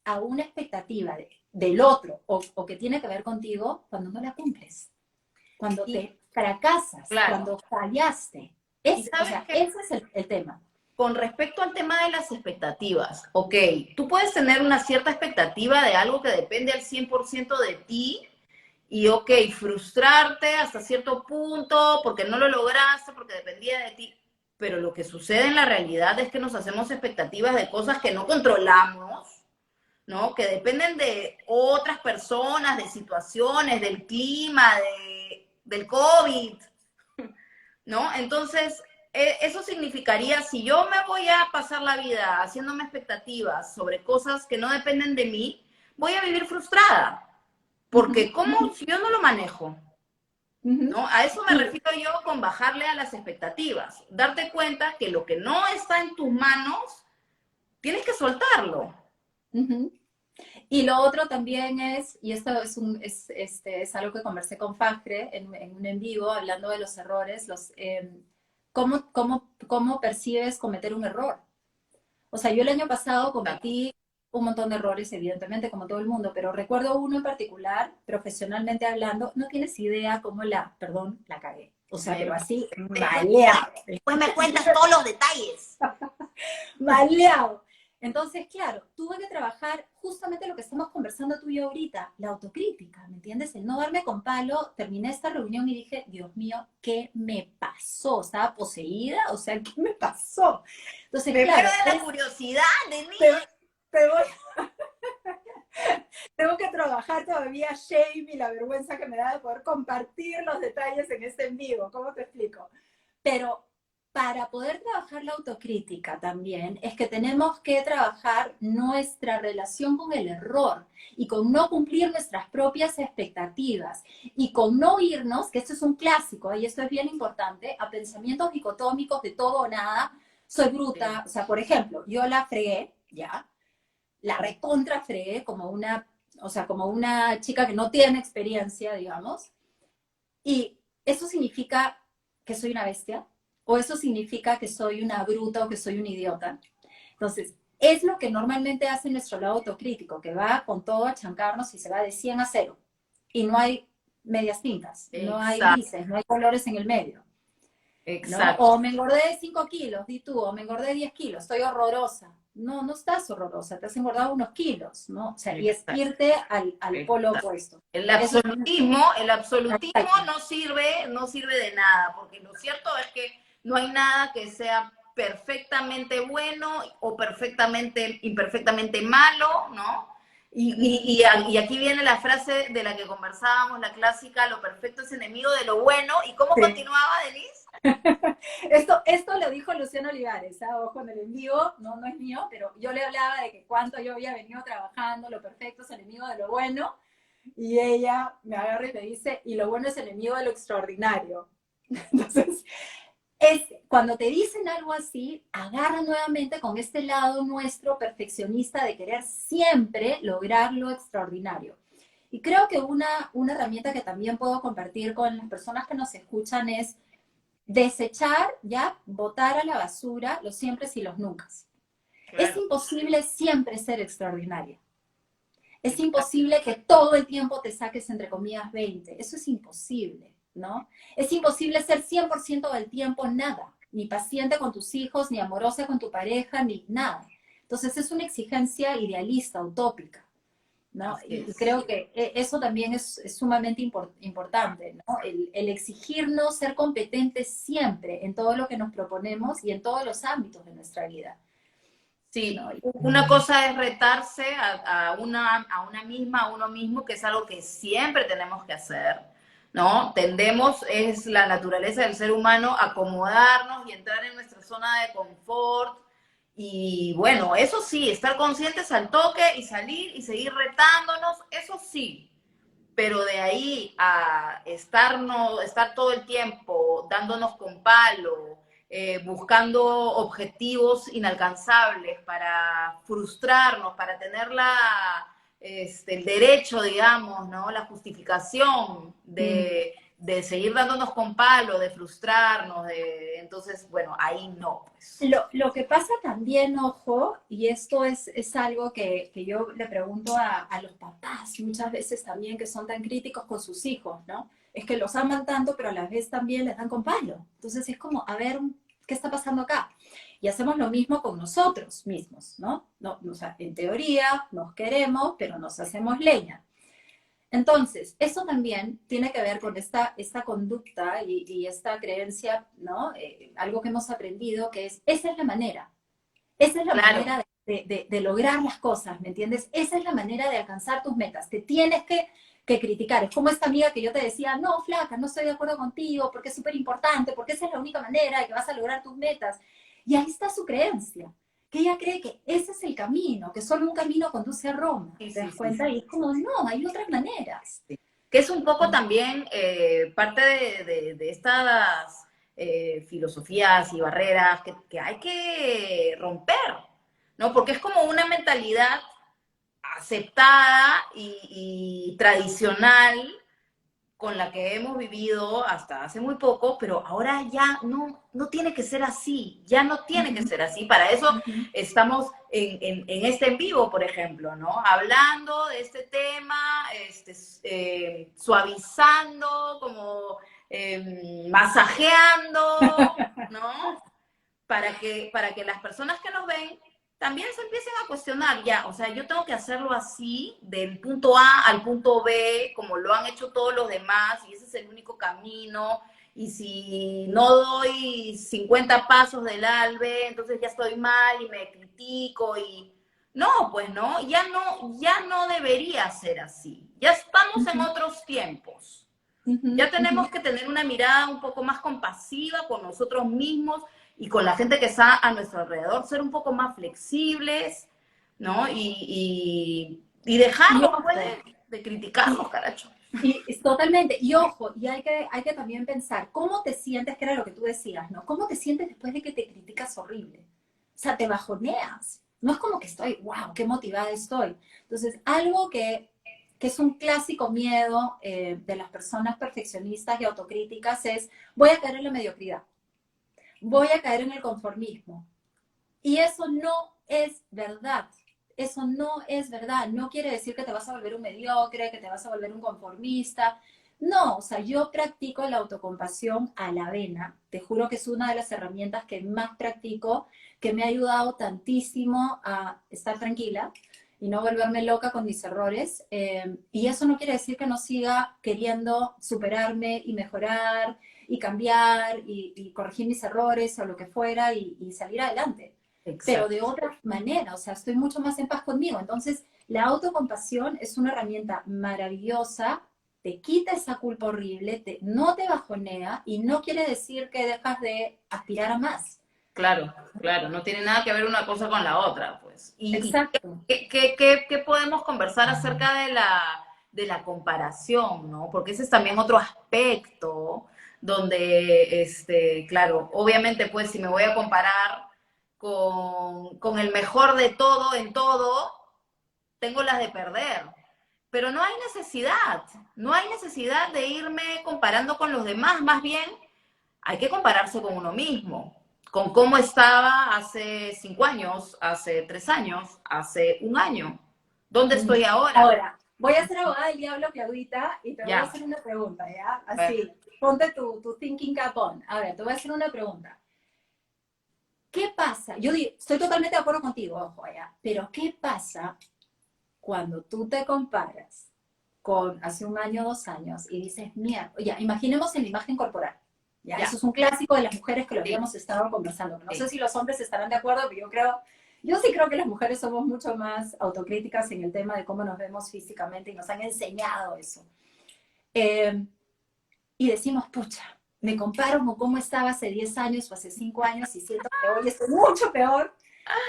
a una expectativa del otro o que tiene que ver contigo cuando no la cumples, cuando Y te fracasas, claro, cuando fallaste. y sabes que Ese es el tema. con respecto al tema de las expectativas, ok, tú puedes tener una cierta expectativa de algo que depende al 100% de ti y, ok, frustrarte hasta cierto punto porque no lo lograste, porque dependía de ti. Pero lo que sucede en la realidad es que nos hacemos expectativas de cosas que no controlamos, ¿no? Que dependen de otras personas, de situaciones, del clima, del COVID, ¿no? Entonces, eso significaría, si yo me voy a pasar la vida haciéndome expectativas sobre cosas que no dependen de mí, voy a vivir frustrada. Porque ¿cómo si yo no lo manejo? ¿No? A eso me refiero yo con bajarle a las expectativas. Darte cuenta que lo que no está en tus manos, tienes que soltarlo. Y lo otro también es, y esto es algo que conversé con Fajre en un en vivo, hablando de los errores, cómo percibes cometer un error. O sea, yo el año pasado cometí un montón de errores, evidentemente, como todo el mundo, pero recuerdo uno en particular, profesionalmente hablando, no tienes idea cómo perdón, la cagué. O sea, pero así, maleado. Después me cuentas todos los detalles. Maleado. Entonces, claro, tuve que trabajar justamente lo que estamos conversando tú y yo ahorita, la autocrítica, ¿me entiendes? El no darme con palo. Terminé esta reunión y dije, Dios mío, ¿qué me pasó? ¿Estaba poseída? O sea, ¿qué me pasó? Entonces, me claro. muero de la curiosidad, Denise. Te voy, tengo que trabajar todavía shame y la vergüenza que me da de poder compartir los detalles en este en vivo. ¿Cómo te explico? Pero para poder trabajar la autocrítica también es que tenemos que trabajar nuestra relación con el error y con no cumplir nuestras propias expectativas y con no irnos, que esto es un clásico y esto es bien importante, a pensamientos dicotómicos de todo o nada. Soy bruta, o sea, por ejemplo, yo la fregué, ya, la recontra fregué como una, o sea, como una chica que no tiene experiencia, digamos, y eso significa que soy una bestia, o eso significa que soy una bruta o que soy un idiota. Entonces, es lo que normalmente hace nuestro lado autocrítico, que va con todo a chancarnos y se va de 100 a 0. Y no hay medias tintas, no hay grises, no hay colores en el medio. ¿No? O me engordé 5 kilos, di tú, o me engordé 10 kilos, estoy horrorosa. No, no estás horrorosa, te has engordado unos kilos, ¿no? O sea, y es irte al polo opuesto. El absolutismo no sirve de nada, porque lo cierto es que no hay nada que sea perfectamente bueno o imperfectamente malo, ¿no? Y aquí viene la frase de la que conversábamos, la clásica, lo perfecto es enemigo de lo bueno. ¿Y cómo continuaba, Denise? Esto lo dijo Luciano Olivares, ¿eh? Ojo, en el en vivo, no es mío, pero yo le hablaba de que cuánto yo había venido trabajando, lo perfecto es enemigo de lo bueno, y ella me agarra y me dice, y lo bueno es enemigo de lo extraordinario. Entonces, cuando te dicen algo así, agarra nuevamente con este lado nuestro perfeccionista de querer siempre lograr lo extraordinario. Y creo que una herramienta que también puedo compartir con las personas que nos escuchan es desechar, ya, botar a la basura los siempre y los nunca. Claro. Es imposible siempre ser extraordinaria. Es imposible que todo el tiempo te saques, entre comillas, 20. Eso es imposible, ¿no? Es imposible ser 100% del tiempo nada. Ni paciente con tus hijos, ni amorosa con tu pareja, ni nada. Entonces es una exigencia idealista, utópica, ¿no? Y creo que eso también es sumamente importante, ¿no? El exigirnos ser competentes siempre en todo lo que nos proponemos y en todos los ámbitos de nuestra vida. Sí, ¿no? Una cosa es retarse a una misma, a uno mismo, que es algo que siempre tenemos que hacer, ¿no? Tendemos, es la naturaleza del ser humano, acomodarnos y entrar en nuestra zona de confort. Y bueno, eso sí, estar conscientes al toque y salir y seguir retándonos, eso sí. Pero de ahí a estar todo el tiempo dándonos con palo, buscando objetivos inalcanzables para frustrarnos, para tener el derecho, digamos, ¿no? La justificación de seguir dándonos con palo, de frustrarnos, entonces, bueno, ahí no. Pues. Lo que pasa también, ojo, y esto es algo que yo le pregunto a los papás muchas veces también, que son tan críticos con sus hijos, ¿no? Es que los aman tanto, pero a la vez también les dan con palo. Entonces es como, a ver, ¿qué está pasando acá? Y hacemos lo mismo con nosotros mismos, ¿no? O sea, en teoría nos queremos, pero nos hacemos leña. Entonces, eso también tiene que ver con esta conducta y esta creencia, ¿no? Algo que hemos aprendido, que esa es la manera. Esa es la manera de lograr las cosas, ¿me entiendes? Esa es la manera de alcanzar tus metas. Te tienes que criticar. Es como esta amiga que yo te decía, no, flaca, no estoy de acuerdo contigo, porque es súper importante, porque esa es la única manera de que vas a lograr tus metas. Y ahí está su creencia, que ella cree que ese es el camino, que solo un camino conduce a Roma. ¿Te das cuenta? Y es como, no, hay otras maneras. Sí. Que es un poco también parte de estas filosofías y barreras que hay que romper, ¿no? Porque es como una mentalidad aceptada y tradicional, con la que hemos vivido hasta hace muy poco, pero ahora ya no tiene que ser así, ya no tiene que ser así. Para eso estamos en este en vivo, por ejemplo, ¿no? Hablando de este tema, suavizando, como masajeando, ¿no? Para que las personas que nos ven también se empiecen a cuestionar, ya, o sea, yo tengo que hacerlo así, del punto A al punto B, como lo han hecho todos los demás, y ese es el único camino, y si no doy 50 pasos del ALBE, entonces ya estoy mal y me critico, y no, pues no, ya no debería ser así, ya estamos en otros tiempos. Ya tenemos que tener una mirada un poco más compasiva con nosotros mismos y con la gente que está a nuestro alrededor, ser un poco más flexibles, ¿no? Y dejarnos, pues, de criticarnos, caracho. Y totalmente, y ojo, y hay que también pensar, ¿cómo te sientes? Que era lo que tú decías, ¿no? ¿Cómo te sientes después de que te criticas horrible? O sea, te bajoneas. No es como que estoy, wow, qué motivada estoy. Entonces, algo que es un clásico miedo de las personas perfeccionistas y autocríticas es, voy a caer en la mediocridad, voy a caer en el conformismo. Y eso no es verdad. Eso no es verdad. No quiere decir que te vas a volver un mediocre, que te vas a volver un conformista. No, o sea, yo practico la autocompasión a la vena. Te juro que es una de las herramientas que más practico, que me ha ayudado tantísimo a estar tranquila y no volverme loca con mis errores. Y eso no quiere decir que no siga queriendo superarme y mejorar y cambiar y corregir mis errores o lo que fuera y salir adelante. Pero Exacto. de otra manera, o sea, estoy mucho más en paz conmigo. Entonces, la autocompasión es una herramienta maravillosa, te quita esa culpa horrible, no te bajonea y no quiere decir que dejas de aspirar a más. Claro, claro, no tiene nada que ver una cosa con la otra, pues. ¿Y Exacto. qué podemos conversar acerca de la comparación, ¿no? Porque ese es también otro aspecto donde, claro, obviamente, pues, si me voy a comparar con el mejor de todo en todo, tengo las de perder. Pero no hay necesidad de irme comparando con los demás, más bien hay que compararse con uno mismo, con cómo estaba hace 5 años, hace 3 años, hace un año. ¿Dónde estoy ahora? Ahora, voy a ser abogada del diablo, Claudita, y te voy a Ya. hacer una pregunta, ¿ya? A ver. Así, ponte tu thinking cap on. A ver, te voy a hacer una pregunta. ¿Qué pasa? Estoy totalmente de acuerdo contigo, ojo, ¿ya? Pero ¿qué pasa cuando tú te comparas con hace un año, 2 años y dices, mierda, ya, imaginemos en la imagen corporal. Ya, Ya. eso es un clásico de las mujeres que lo Sí, habíamos estado conversando. No sé sí. si los hombres estarán de acuerdo, pero yo sí creo que las mujeres somos mucho más autocríticas en el tema de cómo nos vemos físicamente y nos han enseñado eso. Y decimos, pucha, me comparo con cómo estaba hace 10 años o hace 5 años y siento que hoy estoy mucho peor.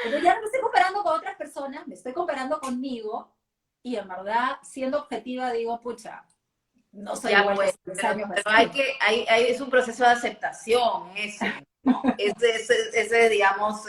Entonces ya no me estoy comparando con otras personas, me estoy comparando conmigo y en verdad, siendo objetiva, digo, pucha, no soy Ya igual que pues, hace 10 pero, años pero así. es un proceso de aceptación ese, ¿no? Ese, digamos,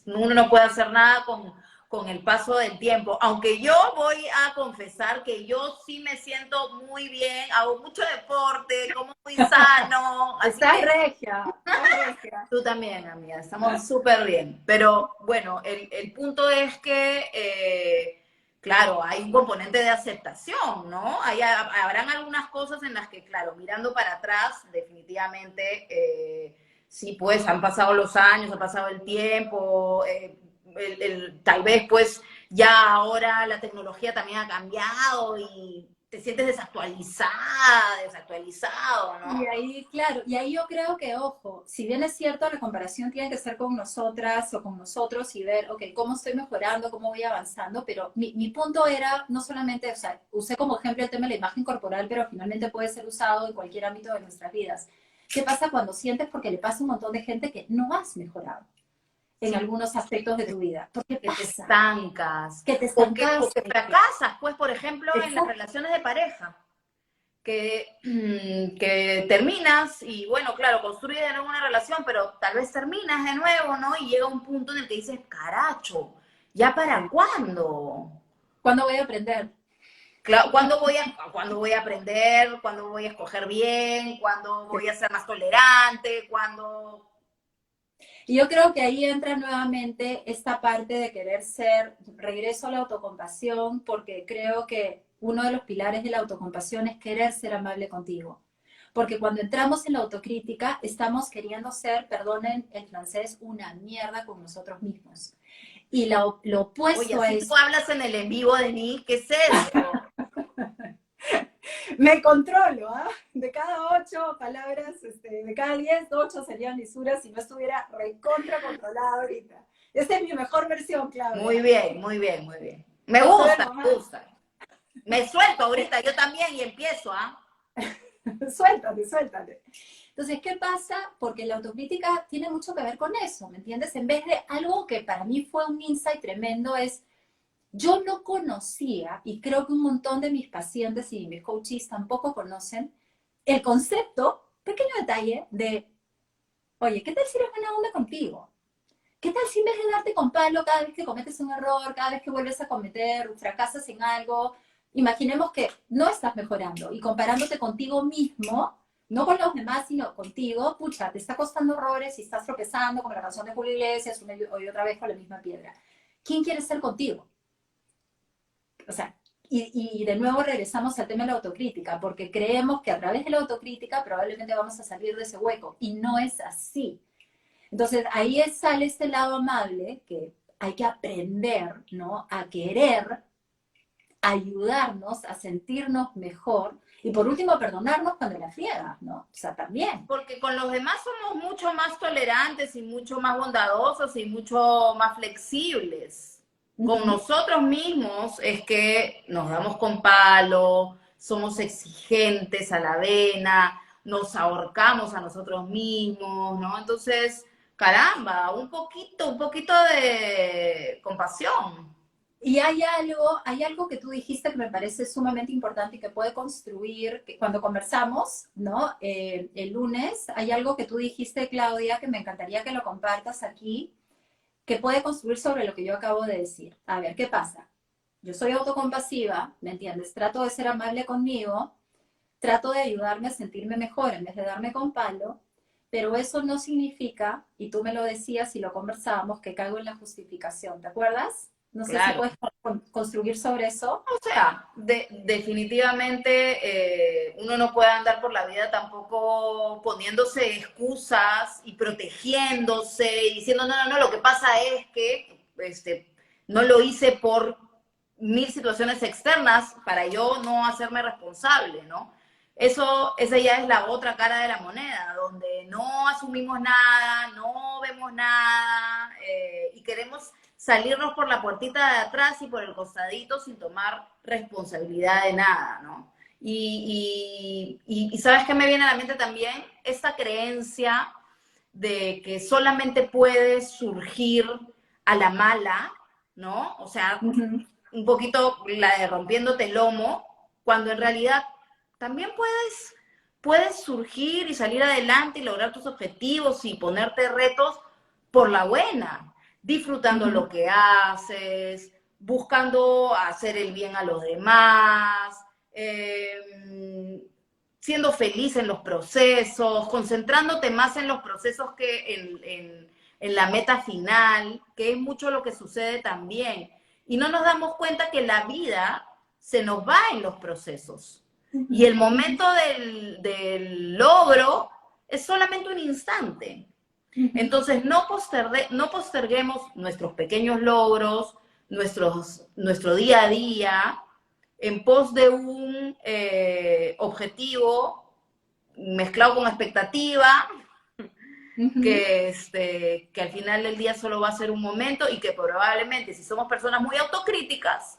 uno no puede hacer nada con el paso del tiempo. Aunque yo voy a confesar que yo sí me siento muy bien, hago mucho deporte, como muy sano, así Estás que regia, estás regia. tú también, amiga, estamos súper bien. Pero bueno, el punto es que, claro, hay un componente de aceptación, ¿no? Habrán algunas cosas en las que, claro, mirando para atrás, definitivamente, sí, pues han pasado los años, ha pasado el tiempo, tal vez pues ya ahora la tecnología también ha cambiado y te sientes desactualizada, desactualizado, Y ¿no? ahí, claro, y ahí yo creo que, ojo, si bien es cierto, la comparación tiene que ser con nosotras o con nosotros y ver, ok, cómo estoy mejorando, cómo voy avanzando, pero mi punto era no solamente, o sea, usé como ejemplo el tema de la imagen corporal, pero finalmente puede ser usado en cualquier ámbito de nuestras vidas. ¿Qué pasa cuando sientes porque le pasa a un montón de gente que no has mejorado en Sí, algunos aspectos de tu vida? ¿Por qué que te pasa? estancas Que te o que estancaste. fracasas, pues, por ejemplo, en las Exacto. relaciones de pareja, que terminas y, bueno, claro, construyes de nuevo una relación, pero tal vez terminas de nuevo, ¿no? Y llega un punto en el que dices, caracho, ¿ya para cuándo? ¿Cuándo voy a aprender? Claro, ¿cuándo voy a aprender? ¿Cuándo voy a escoger bien? ¿Cuándo voy a ser más tolerante? ¿Cuándo? Y yo creo que ahí entra nuevamente esta parte de querer ser, regreso a la autocompasión, porque creo que uno de los pilares de la autocompasión es querer ser amable contigo. Porque cuando entramos en la autocrítica, estamos queriendo ser, perdonen el francés, una mierda con nosotros mismos. Y lo Oye, opuesto a así tú eso, hablas en el en vivo de mí, ¿qué es eso? me controlo, ¿ah? De cada 8 palabras, de cada 10, 8 serían lisuras si no estuviera recontra controlada ahorita. Esta es mi mejor versión, Muy Claudia. bien, muy bien, muy bien. Me No te gusta, lo me más. gusta. Me suelto ahorita, yo también, y empiezo, ¿ah? Suéltate, suéltate. Entonces, ¿qué pasa? Porque la autocrítica tiene mucho que ver con eso, ¿me entiendes? En vez de algo que para mí fue un insight tremendo es, yo no conocía, y creo que un montón de mis pacientes y mis coaches tampoco conocen, el concepto, pequeño detalle, de, oye, ¿qué tal si eres buena onda contigo? ¿Qué tal si en vez de darte con palo cada vez que cometes un error, cada vez que vuelves a cometer, fracasas en algo, imaginemos que no estás mejorando y comparándote contigo mismo, no con los demás, sino contigo, pucha, te está costando horrores y estás tropezando como la canción de Julio Iglesias una y otra vez con la misma piedra. ¿Quién quiere ser contigo? O sea, y de nuevo regresamos al tema de la autocrítica, porque creemos que a través de la autocrítica probablemente vamos a salir de ese hueco, y no es así. Entonces ahí sale este lado amable que hay que aprender, ¿no? A querer ayudarnos a sentirnos mejor y por último perdonarnos cuando la friegas, ¿no? O sea, también. Porque con los demás somos mucho más tolerantes y mucho más bondadosos y mucho más flexibles. Uh Con -huh. nosotros mismos es que nos damos con palo, somos exigentes a la vena, nos ahorcamos a nosotros mismos, ¿no? Entonces, caramba, un poquito de compasión. Y hay algo que tú dijiste que me parece sumamente importante y que puede construir, que cuando conversamos, ¿no? El lunes, hay algo que tú dijiste, Claudia, que me encantaría que lo compartas aquí, que puede construir sobre lo que yo acabo de decir. A ver, ¿qué pasa? Yo soy autocompasiva, ¿me entiendes? Trato de ser amable conmigo, trato de ayudarme a sentirme mejor en vez de darme con palo, pero eso no significa, y tú me lo decías y lo conversábamos, que caigo en la justificación, ¿te acuerdas? No sé si Claro. puedes construir sobre eso. O sea, definitivamente uno no puede andar por la vida tampoco poniéndose excusas y protegiéndose y diciendo, no, no, no, lo que pasa es que no lo hice por mil situaciones externas para yo no hacerme responsable, ¿no? Esa ya es la otra cara de la moneda, donde no asumimos nada, no vemos nada y queremos salirnos por la puertita de atrás y por el costadito sin tomar responsabilidad de nada, ¿no? Y ¿sabes qué me viene a la mente también? Esta creencia de que solamente puede surgir a la mala, ¿no? O sea, Uh -huh. un poquito la de rompiéndote el lomo, cuando en realidad también puedes surgir y salir adelante y lograr tus objetivos y ponerte retos por la buena, Uh disfrutando -huh. lo que haces, buscando hacer el bien a los demás, siendo feliz en los procesos, concentrándote más en los procesos que en la meta final, que es mucho lo que sucede también. Y no nos damos cuenta que la vida se nos va en los procesos. Uh Y el -huh. momento del logro es solamente un instante. Uh -huh. Entonces, no posterguemos nuestros pequeños logros, nuestro día a día, en pos de un objetivo mezclado con expectativa, Uh -huh. que al final del día solo va a ser un momento y que probablemente si somos personas muy autocríticas,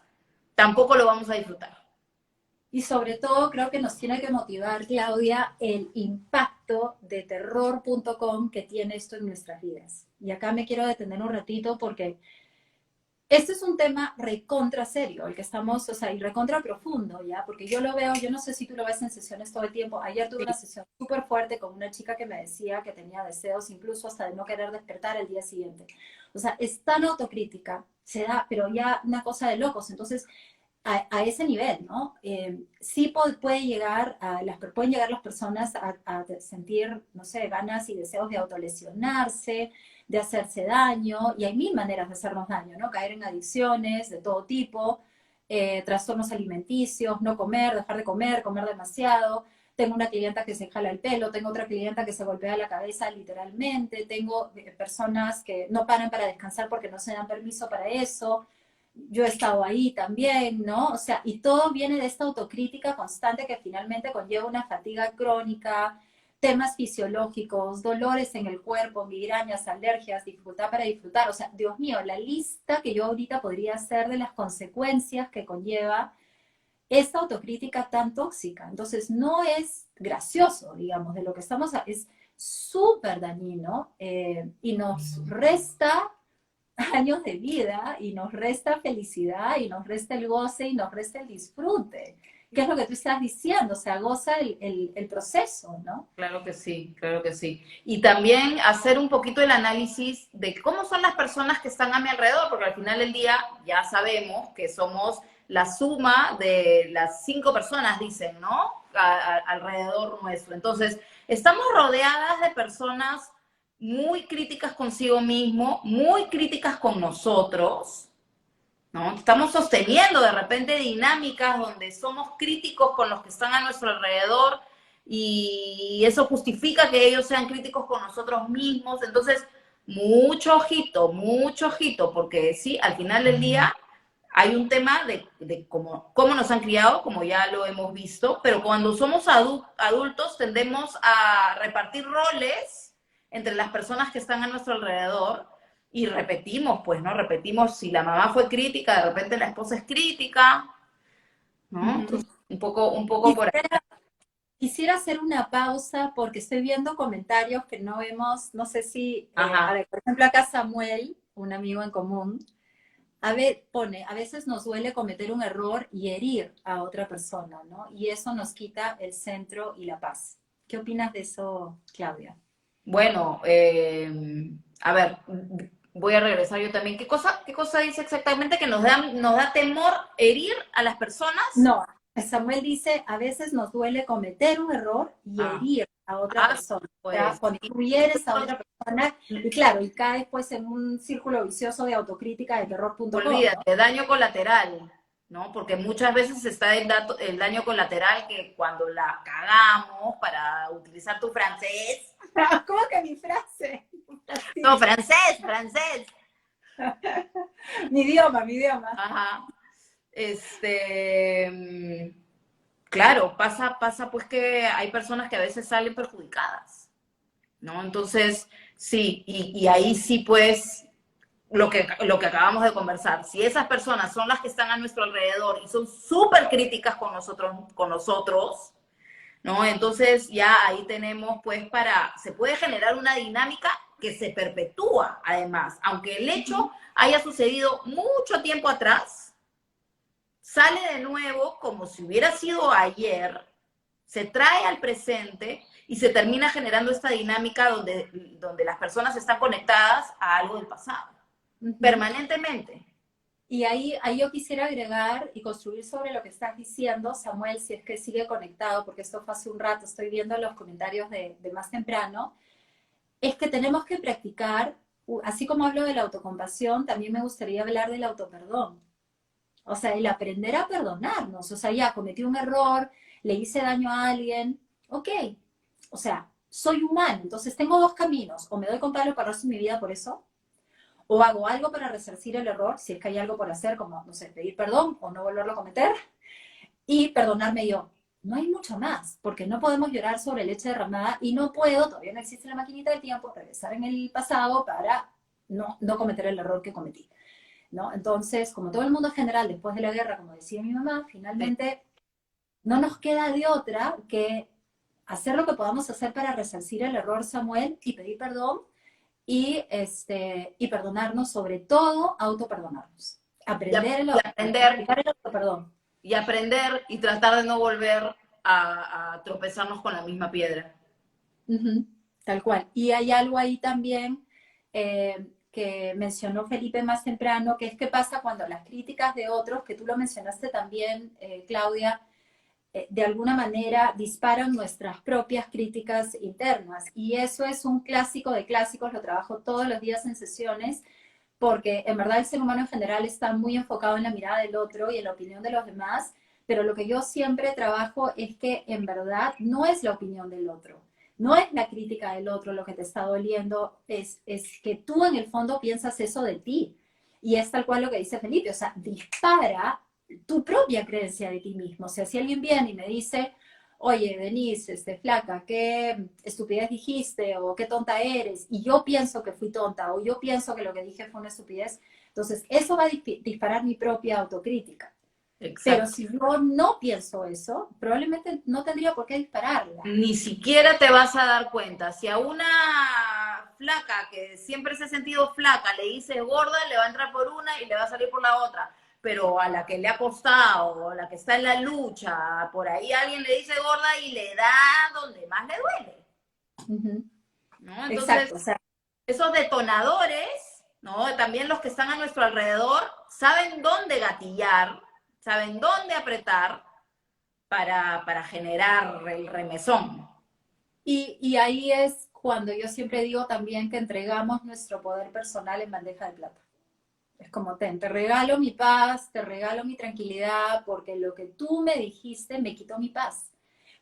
tampoco lo vamos a disfrutar. Y sobre todo creo que nos tiene que motivar, Claudia, el impacto de terror.com que tiene esto en nuestras vidas. Y acá me quiero detener un ratito porque este es un tema recontra serio, el que estamos, o sea, y recontra profundo, ¿ya? Porque yo lo veo, yo no sé si tú lo ves en sesiones todo el tiempo. Ayer tuve Sí. una sesión súper fuerte con una chica que me decía que tenía deseos incluso hasta de no querer despertar el día siguiente. O sea, es tan autocrítica, se da, pero ya una cosa de locos. Entonces, a ese nivel, ¿no? Sí puede llegar pueden llegar las personas a sentir, no sé, ganas y deseos de autolesionarse, de hacerse daño, y hay mil maneras de hacernos daño, ¿no? Caer en adicciones de todo tipo, trastornos alimenticios, no comer, dejar de comer, comer demasiado. Tengo una clienta que se jala el pelo, tengo otra clienta que se golpea la cabeza literalmente, tengo personas que no paran para descansar porque no se dan permiso para eso. Yo he estado ahí también, ¿no? O sea, y todo viene de esta autocrítica constante que finalmente conlleva una fatiga crónica, temas fisiológicos, dolores en el cuerpo, migrañas, alergias, dificultad para disfrutar. O sea, Dios mío, la lista que yo ahorita podría hacer de las consecuencias que conlleva esta autocrítica tan tóxica. Entonces, no es gracioso, digamos, de lo que es súper dañino y nos resta años de vida y nos resta felicidad y nos resta el goce y nos resta el disfrute, que es lo que tú estás diciendo, o sea, goza el proceso, ¿no? Claro que sí, claro que sí. Y también hacer un poquito el análisis de cómo son las personas que están a mi alrededor, porque al final del día ya sabemos que somos la suma de las 5 personas, dicen, ¿no? Alrededor nuestro. Entonces, estamos rodeadas de personas muy críticas consigo mismo, muy críticas con nosotros, ¿no? Estamos sosteniendo de repente dinámicas donde somos críticos con los que están a nuestro alrededor y eso justifica que ellos sean críticos con nosotros mismos. Entonces, mucho ojito, porque sí, al final del día hay un tema de cómo nos han criado, como ya lo hemos visto, pero cuando somos adultos tendemos a repartir roles entre las personas que están a nuestro alrededor y repetimos, pues, ¿no? Repetimos, si la mamá fue crítica, de repente la esposa es crítica, ¿no? Entonces, un poco por ahí. Quisiera hacer una pausa porque estoy viendo comentarios que no vemos, no sé si, a Ajá. ver, por ejemplo, acá Samuel, un amigo en común, pone, a veces nos duele cometer un error y herir a otra persona, ¿no? Y eso nos quita el centro y la paz. ¿Qué opinas de eso, Claudia? Bueno, a ver, voy a regresar yo también. Qué cosa dice exactamente que nos da temor herir a las personas? No, Samuel dice, a veces nos duele cometer un error y Ah, herir a otra ah, persona. ¿Ya? pues, Cuando tú hieres a otra persona, y claro, y caes pues en un círculo vicioso de autocrítica de terror.com, ¿no? olvídate, daño colateral, ¿no? Porque muchas veces está el daño colateral que cuando la cagamos, para utilizar tu francés. ¿Cómo que mi frase? No, Así. francés. Mi idioma. Ajá. Claro, pasa pues que hay personas que a veces salen perjudicadas, ¿no? Entonces, sí, y ahí sí pues lo que acabamos de conversar, si esas personas son las que están a nuestro alrededor y son súper críticas con nosotros, ¿no? Entonces ya ahí tenemos pues se puede generar una dinámica que se perpetúa además, aunque el hecho haya sucedido mucho tiempo atrás, sale de nuevo como si hubiera sido ayer, se trae al presente y se termina generando esta dinámica donde las personas están conectadas a algo del pasado, permanentemente. Y ahí yo quisiera agregar y construir sobre lo que estás diciendo, Samuel, si es que sigue conectado, porque esto fue hace un rato, estoy viendo los comentarios de más temprano, es que tenemos que practicar, así como hablo de la autocompasión, también me gustaría hablar del autoperdón. O sea, el aprender a perdonarnos. O sea, ya cometí un error, le hice daño a alguien, ok. O sea, soy humano, entonces tengo dos caminos. O me doy con palo para el resto de mi vida por eso, o hago algo para resarcir el error, si es que hay algo por hacer, como, no sé, pedir perdón o no volverlo a cometer, y perdonarme yo. No hay mucho más, porque no podemos llorar sobre leche derramada y no puedo, todavía no existe la maquinita del tiempo, regresar en el pasado para no cometer el error que cometí, ¿no? Entonces, como todo el mundo en general, después de la guerra, como decía mi mamá, finalmente no nos queda de otra que hacer lo que podamos hacer para resarcir el error, Samuel, y pedir perdón y perdonarnos, sobre todo, autoperdonarnos. Practicar el autoperdón. Y aprender y tratar de no volver a tropezarnos con la misma piedra. Tal cual. Y hay algo ahí también, que mencionó Felipe más temprano, que es qué pasa cuando las críticas de otros, que tú lo mencionaste también, Claudia, de alguna manera disparan nuestras propias críticas internas. Y eso es un clásico de clásicos, lo trabajo todos los días en sesiones, porque en verdad el ser humano en general está muy enfocado en la mirada del otro y en la opinión de los demás, pero lo que yo siempre trabajo es que en verdad no es la opinión del otro, no es la crítica del otro lo que te está doliendo, es que tú en el fondo piensas eso de ti. Y es tal cual lo que dice Felipe, o sea, dispara tu propia creencia de ti mismo. O sea, si alguien viene y me dice, oye, Denise, flaca, qué estupidez dijiste, o qué tonta eres, y yo pienso que fui tonta, o yo pienso que lo que dije fue una estupidez, entonces eso va a disparar mi propia autocrítica. Pero Exacto. si yo no pienso eso, probablemente no tendría por qué dispararla. Ni siquiera te vas a dar cuenta. Si a una flaca que siempre se ha sentido flaca le dices gorda, le va a entrar por una y le va a salir por la otra. Pero a la que le ha costado, a la que está en la lucha, por ahí alguien le dice gorda y le da donde más le duele, Ujú. ¿no? Entonces, Exacto, o sea, esos detonadores, ¿no? También los que están a nuestro alrededor saben dónde gatillar, saben dónde apretar para generar el remesón. y ahí es cuando yo siempre digo también que entregamos nuestro poder personal en bandeja de plata. Es como, te regalo mi paz, te regalo mi tranquilidad, porque lo que tú me dijiste me quitó mi paz.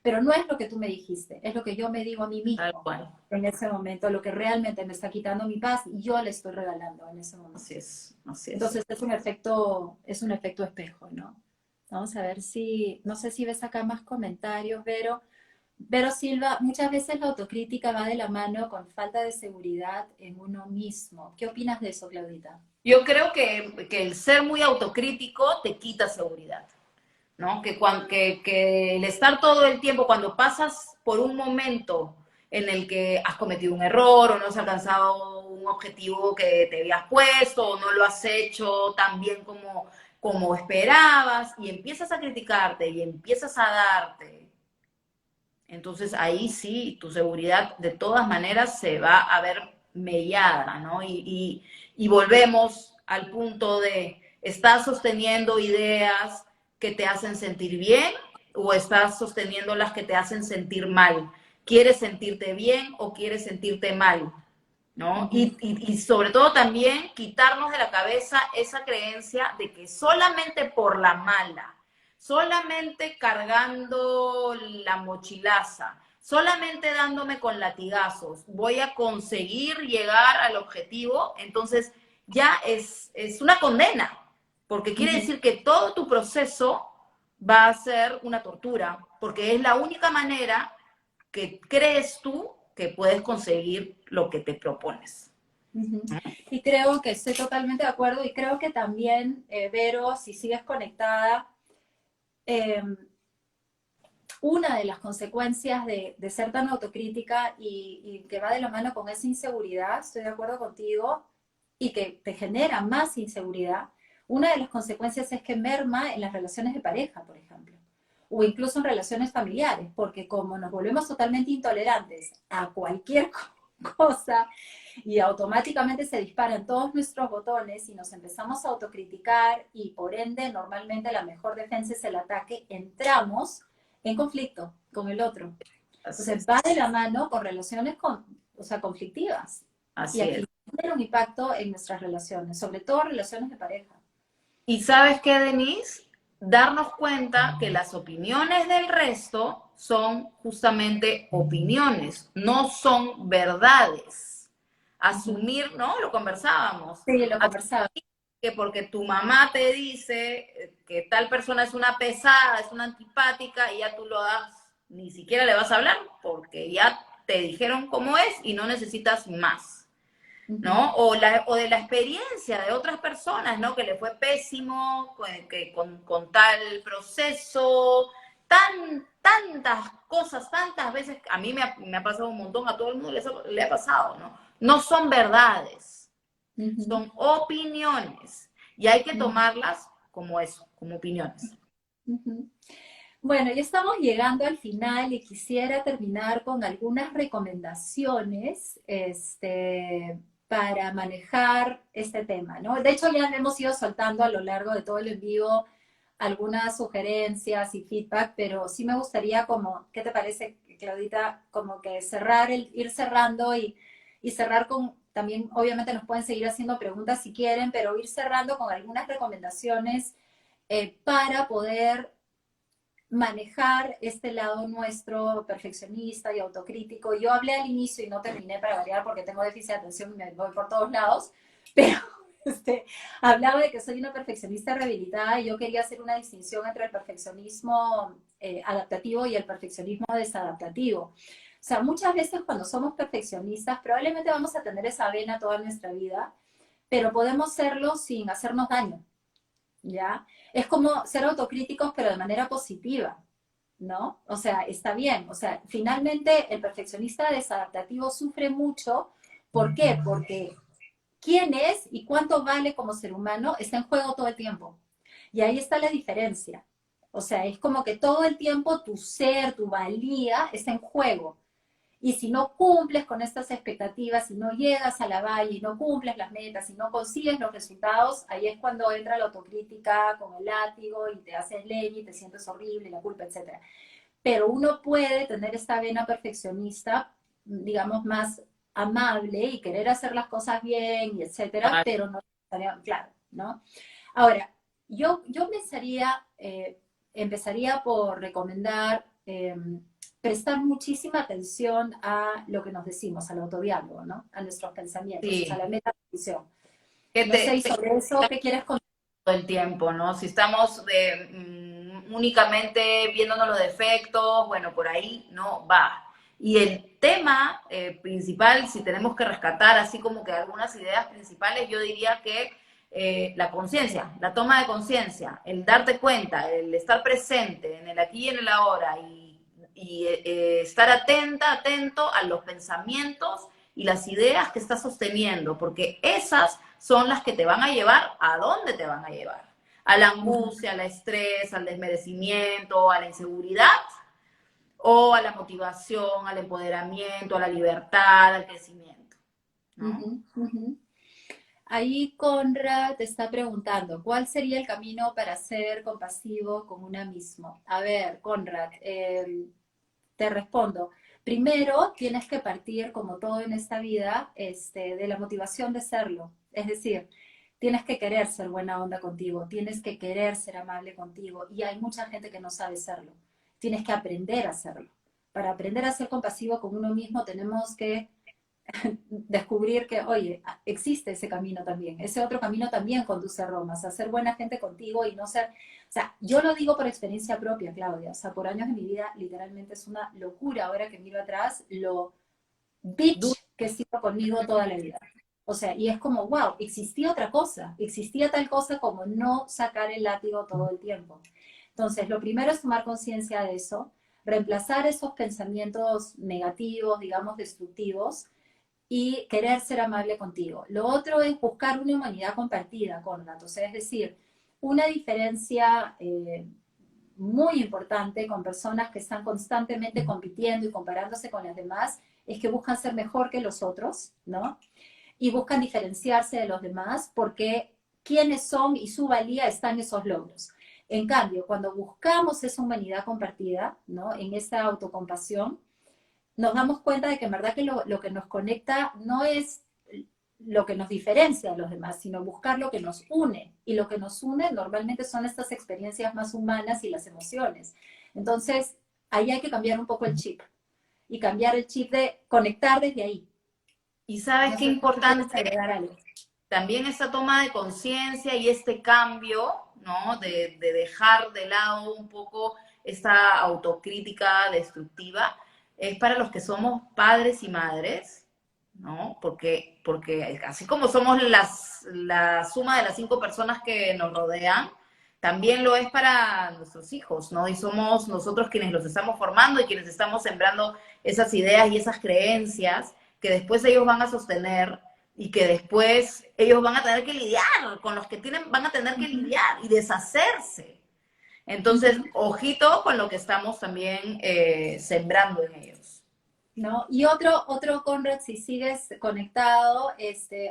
Pero no es lo que tú me dijiste, es lo que yo me digo a mí Tal mismo cual. en ese momento, lo que realmente me está quitando mi paz y yo le estoy regalando en ese momento. Así es, así es. Entonces es un efecto espejo, ¿no? Vamos a ver si, no sé si ves acá más comentarios, pero Silva, muchas veces la autocrítica va de la mano con falta de seguridad en uno mismo. ¿Qué opinas de eso, Claudita? Yo creo que el ser muy autocrítico te quita seguridad, ¿no? Que el estar todo el tiempo, cuando pasas por un momento en el que has cometido un error o no has alcanzado un objetivo que te habías puesto o no lo has hecho tan bien como esperabas y empiezas a criticarte y empiezas a darte, entonces ahí sí tu seguridad de todas maneras se va a ver mellada, ¿no? Y volvemos al punto de, ¿estás sosteniendo ideas que te hacen sentir bien o estás sosteniendo las que te hacen sentir mal? ¿Quieres sentirte bien o quieres sentirte mal? ¿No? Ujú. Y sobre todo también quitarnos de la cabeza esa creencia de que solamente por la mala, solamente cargando la mochilaza, solamente dándome con latigazos, voy a conseguir llegar al objetivo, entonces ya es una condena, porque quiere Ujú. decir que todo tu proceso va a ser una tortura, porque es la única manera que crees tú que puedes conseguir lo que te propones. Ujú. Y creo que estoy totalmente de acuerdo y creo que también, Vero, si sigues conectada, eh, una de las consecuencias de ser tan autocrítica y que va de la mano con esa inseguridad, estoy de acuerdo contigo, y que te genera más inseguridad, una de las consecuencias es que merma en las relaciones de pareja, por ejemplo, o incluso en relaciones familiares, porque como nos volvemos totalmente intolerantes a cualquier cosa y automáticamente se disparan todos nuestros botones y nos empezamos a autocriticar y por ende normalmente la mejor defensa es el ataque, entramos en conflicto con el otro. Así Entonces es. va de la mano con relaciones o sea, conflictivas. Y Así aquí es. tiene un impacto en nuestras relaciones, sobre todo relaciones de pareja. Y sabes qué, Denise, darnos cuenta que las opiniones del resto son justamente opiniones, no son verdades. Ujú. Asumir, ¿no? Lo conversábamos. Sí, lo conversaba. Que porque tu mamá te dice que tal persona es una pesada, es una antipática, y ya tú lo das, ni siquiera le vas a hablar, porque ya te dijeron cómo es y no necesitas más, Ujú. ¿no? O de la experiencia de otras personas, ¿no? Que le fue pésimo, con tal proceso, tantas cosas, tantas veces, a mí me ha pasado un montón, a todo el mundo le ha pasado, ¿no? No son verdades, Ujú. son opiniones y hay que Ujú. tomarlas como eso, como opiniones. Ujú. Bueno, ya estamos llegando al final y quisiera terminar con algunas recomendaciones para manejar este tema, ¿no? De hecho, ya le hemos ido soltando a lo largo de todo el en vivo algunas sugerencias y feedback, pero sí me gustaría como, ¿qué te parece, Claudita? Como que ir cerrando y cerrar con, también obviamente nos pueden seguir haciendo preguntas si quieren, pero ir cerrando con algunas recomendaciones para poder manejar este lado nuestro perfeccionista y autocrítico. Yo hablé al inicio y no terminé para variar porque tengo déficit de atención y me voy por todos lados, pero hablaba de que soy una perfeccionista rehabilitada y yo quería hacer una distinción entre el perfeccionismo adaptativo y el perfeccionismo desadaptativo. O sea, muchas veces cuando somos perfeccionistas probablemente vamos a tener esa vena toda nuestra vida, pero podemos serlo sin hacernos daño. ¿Ya? Es como ser autocríticos, pero de manera positiva, ¿no? O sea, está bien. O sea, finalmente el perfeccionista desadaptativo sufre mucho. ¿Por qué? Porque quién es y cuánto vale como ser humano está en juego todo el tiempo. Y ahí está la diferencia. O sea, es como que todo el tiempo tu ser, tu valía está en juego. Y si no cumples con estas expectativas, si no llegas a la valla y no cumples las metas, si no consigues los resultados, ahí es cuando entra la autocrítica con el látigo y te haces leña y te sientes horrible, la culpa, etc. Pero uno puede tener esta vena perfeccionista, digamos, más amable y querer hacer las cosas bien, y etcétera, pero no, claro, ¿no? Ahora, yo empezaría por recomendar prestar muchísima atención a lo que nos decimos, al autodiálogo, ¿no? A nuestros pensamientos, Sí. a la metafísica. Que No sé, y sobre eso, ¿qué quieres contar? todo el tiempo, ¿no? Si estamos únicamente viéndonos los defectos, bueno, por ahí no va. Y el tema principal, si tenemos que rescatar así como que algunas ideas principales, yo diría que la conciencia, la toma de conciencia, el darte cuenta, el estar presente en el aquí y en el ahora y estar atento a los pensamientos y las ideas que estás sosteniendo, porque esas son las que te van a llevar a dónde te van a llevar. A la angustia, al estrés, al desmerecimiento, a la inseguridad, o a la motivación, al empoderamiento, a la libertad, al crecimiento, ¿no? Ahí Conrad te está preguntando, ¿cuál sería el camino para ser compasivo con uno mismo? A ver, Conrad, te respondo. Primero, tienes que partir, como todo en esta vida, de la motivación de serlo. Es decir, tienes que querer ser buena onda contigo, tienes que querer ser amable contigo. Y hay mucha gente que no sabe serlo. Tienes que aprender a hacerlo. Para aprender a ser compasivo con uno mismo, tenemos que descubrir que, oye, existe ese camino también. Ese otro camino también conduce a Roma, a ser buena gente contigo y no ser... O sea, yo lo digo por experiencia propia, Claudia. O sea, por años de mi vida, literalmente es una locura ahora que miro atrás lo bitch que he sido conmigo toda la vida. O sea, y es como, wow, existía otra cosa, existía tal cosa como no sacar el látigo todo el tiempo. Entonces, lo primero es tomar conciencia de eso, reemplazar esos pensamientos negativos, digamos, destructivos, y querer ser amable contigo. Lo otro es buscar una humanidad compartida, Conrad. O sea, es decir, una diferencia muy importante con personas que están constantemente compitiendo y comparándose con las demás es que buscan ser mejor que los otros, ¿no? Y buscan diferenciarse de los demás porque quiénes son y su valía está en esos logros. En cambio, cuando buscamos esa humanidad compartida, ¿no? En esa autocompasión, nos damos cuenta de que en verdad que lo que nos conecta no es lo que nos diferencia de los demás, sino buscar lo que nos une. Y lo que nos une normalmente son estas experiencias más humanas y las emociones. Entonces, ahí hay que cambiar un poco el chip. Y cambiar el chip de conectar desde ahí. Y sabes No qué sé si tú quieres importante agregar algo. también esta toma de conciencia y este cambio, ¿no? De dejar de lado un poco esta autocrítica destructiva, es para los que somos padres y madres, ¿no? Porque así como somos la suma de las 5 personas que nos rodean, también lo es para nuestros hijos, ¿no? Y somos nosotros quienes los estamos formando y quienes estamos sembrando esas ideas y esas creencias que después ellos van a sostener y que después ellos van a tener que lidiar con los que van a tener que lidiar y deshacerse. Entonces, ojito con lo que estamos también sembrando en ellos. ¿no? Y otro, Conrad, si sigues conectado,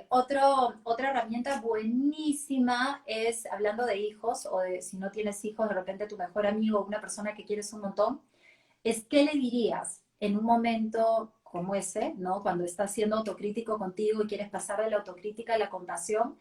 otra herramienta buenísima es, hablando de hijos, o de si no tienes hijos, de repente tu mejor amigo, una persona que quieres un montón, es qué le dirías en un momento como ese, ¿no? Cuando estás siendo autocrítico contigo y quieres pasar de la autocrítica a la compasión,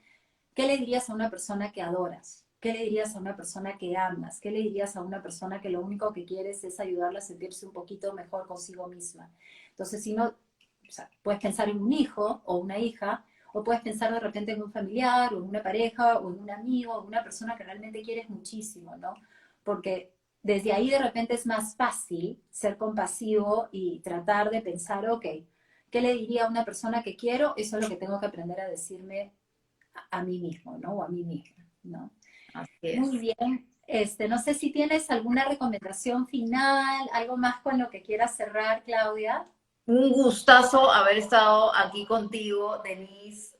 ¿qué le dirías a una persona que adoras? ¿Qué le dirías a una persona que amas? ¿Qué le dirías a una persona que lo único que quieres es ayudarla a sentirse un poquito mejor consigo misma? Entonces, si no, o sea, puedes pensar en un hijo o una hija, o puedes pensar de repente en un familiar, o en una pareja, o en un amigo, o en una persona que realmente quieres muchísimo, ¿no? Porque desde ahí de repente es más fácil ser compasivo y tratar de pensar, ok, ¿qué le diría a una persona que quiero? Eso es lo que tengo que aprender a decirme a mí mismo, ¿no? O a mí misma, ¿no? Así Muy es. bien. No sé si tienes alguna recomendación final, algo más con lo que quieras cerrar, Claudia. Un gustazo haber estado aquí contigo, Denise.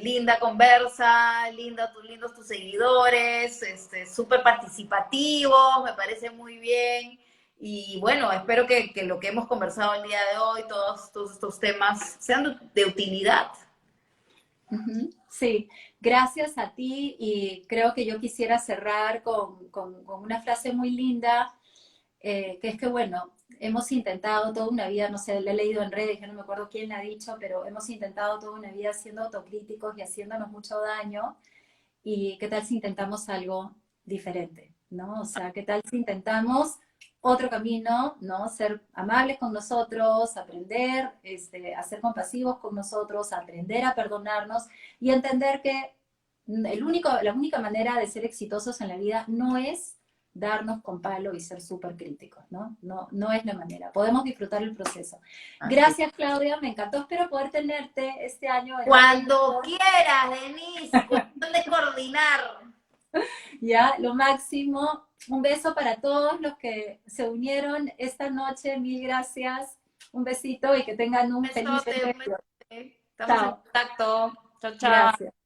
Linda conversa, lindos tus seguidores, súper participativos, me parece muy bien. Y bueno, espero que lo que hemos conversado el día de hoy, todos estos temas, sean de utilidad. Ujú. Sí, gracias a ti y creo que yo quisiera cerrar con una frase muy linda, que es que, bueno, hemos intentado toda una vida, no sé, la he leído en redes, yo no me acuerdo quién la ha dicho, pero hemos intentado toda una vida siendo autocríticos y haciéndonos mucho daño. ¿Y qué tal si intentamos algo diferente? ¿No? O sea, ¿qué tal si intentamos otro camino, ¿no? Ser amables con nosotros, aprender a ser compasivos con nosotros, aprender a perdonarnos y entender que la única manera de ser exitosos en la vida no es darnos con palo y ser súper críticos, ¿no? No, no es la manera. Podemos disfrutar el proceso. Así. Gracias, Claudia. Me encantó. Espero poder tenerte este año en otro Cuando evento. quieras, Denise, cuestión de coordinar. Ya, lo máximo. Un beso para todos los que se unieron esta noche. Mil gracias. Un besito y que tengan un feliz Un 2022. besote. Estamos en Chao. contacto. Chao, chao. Gracias.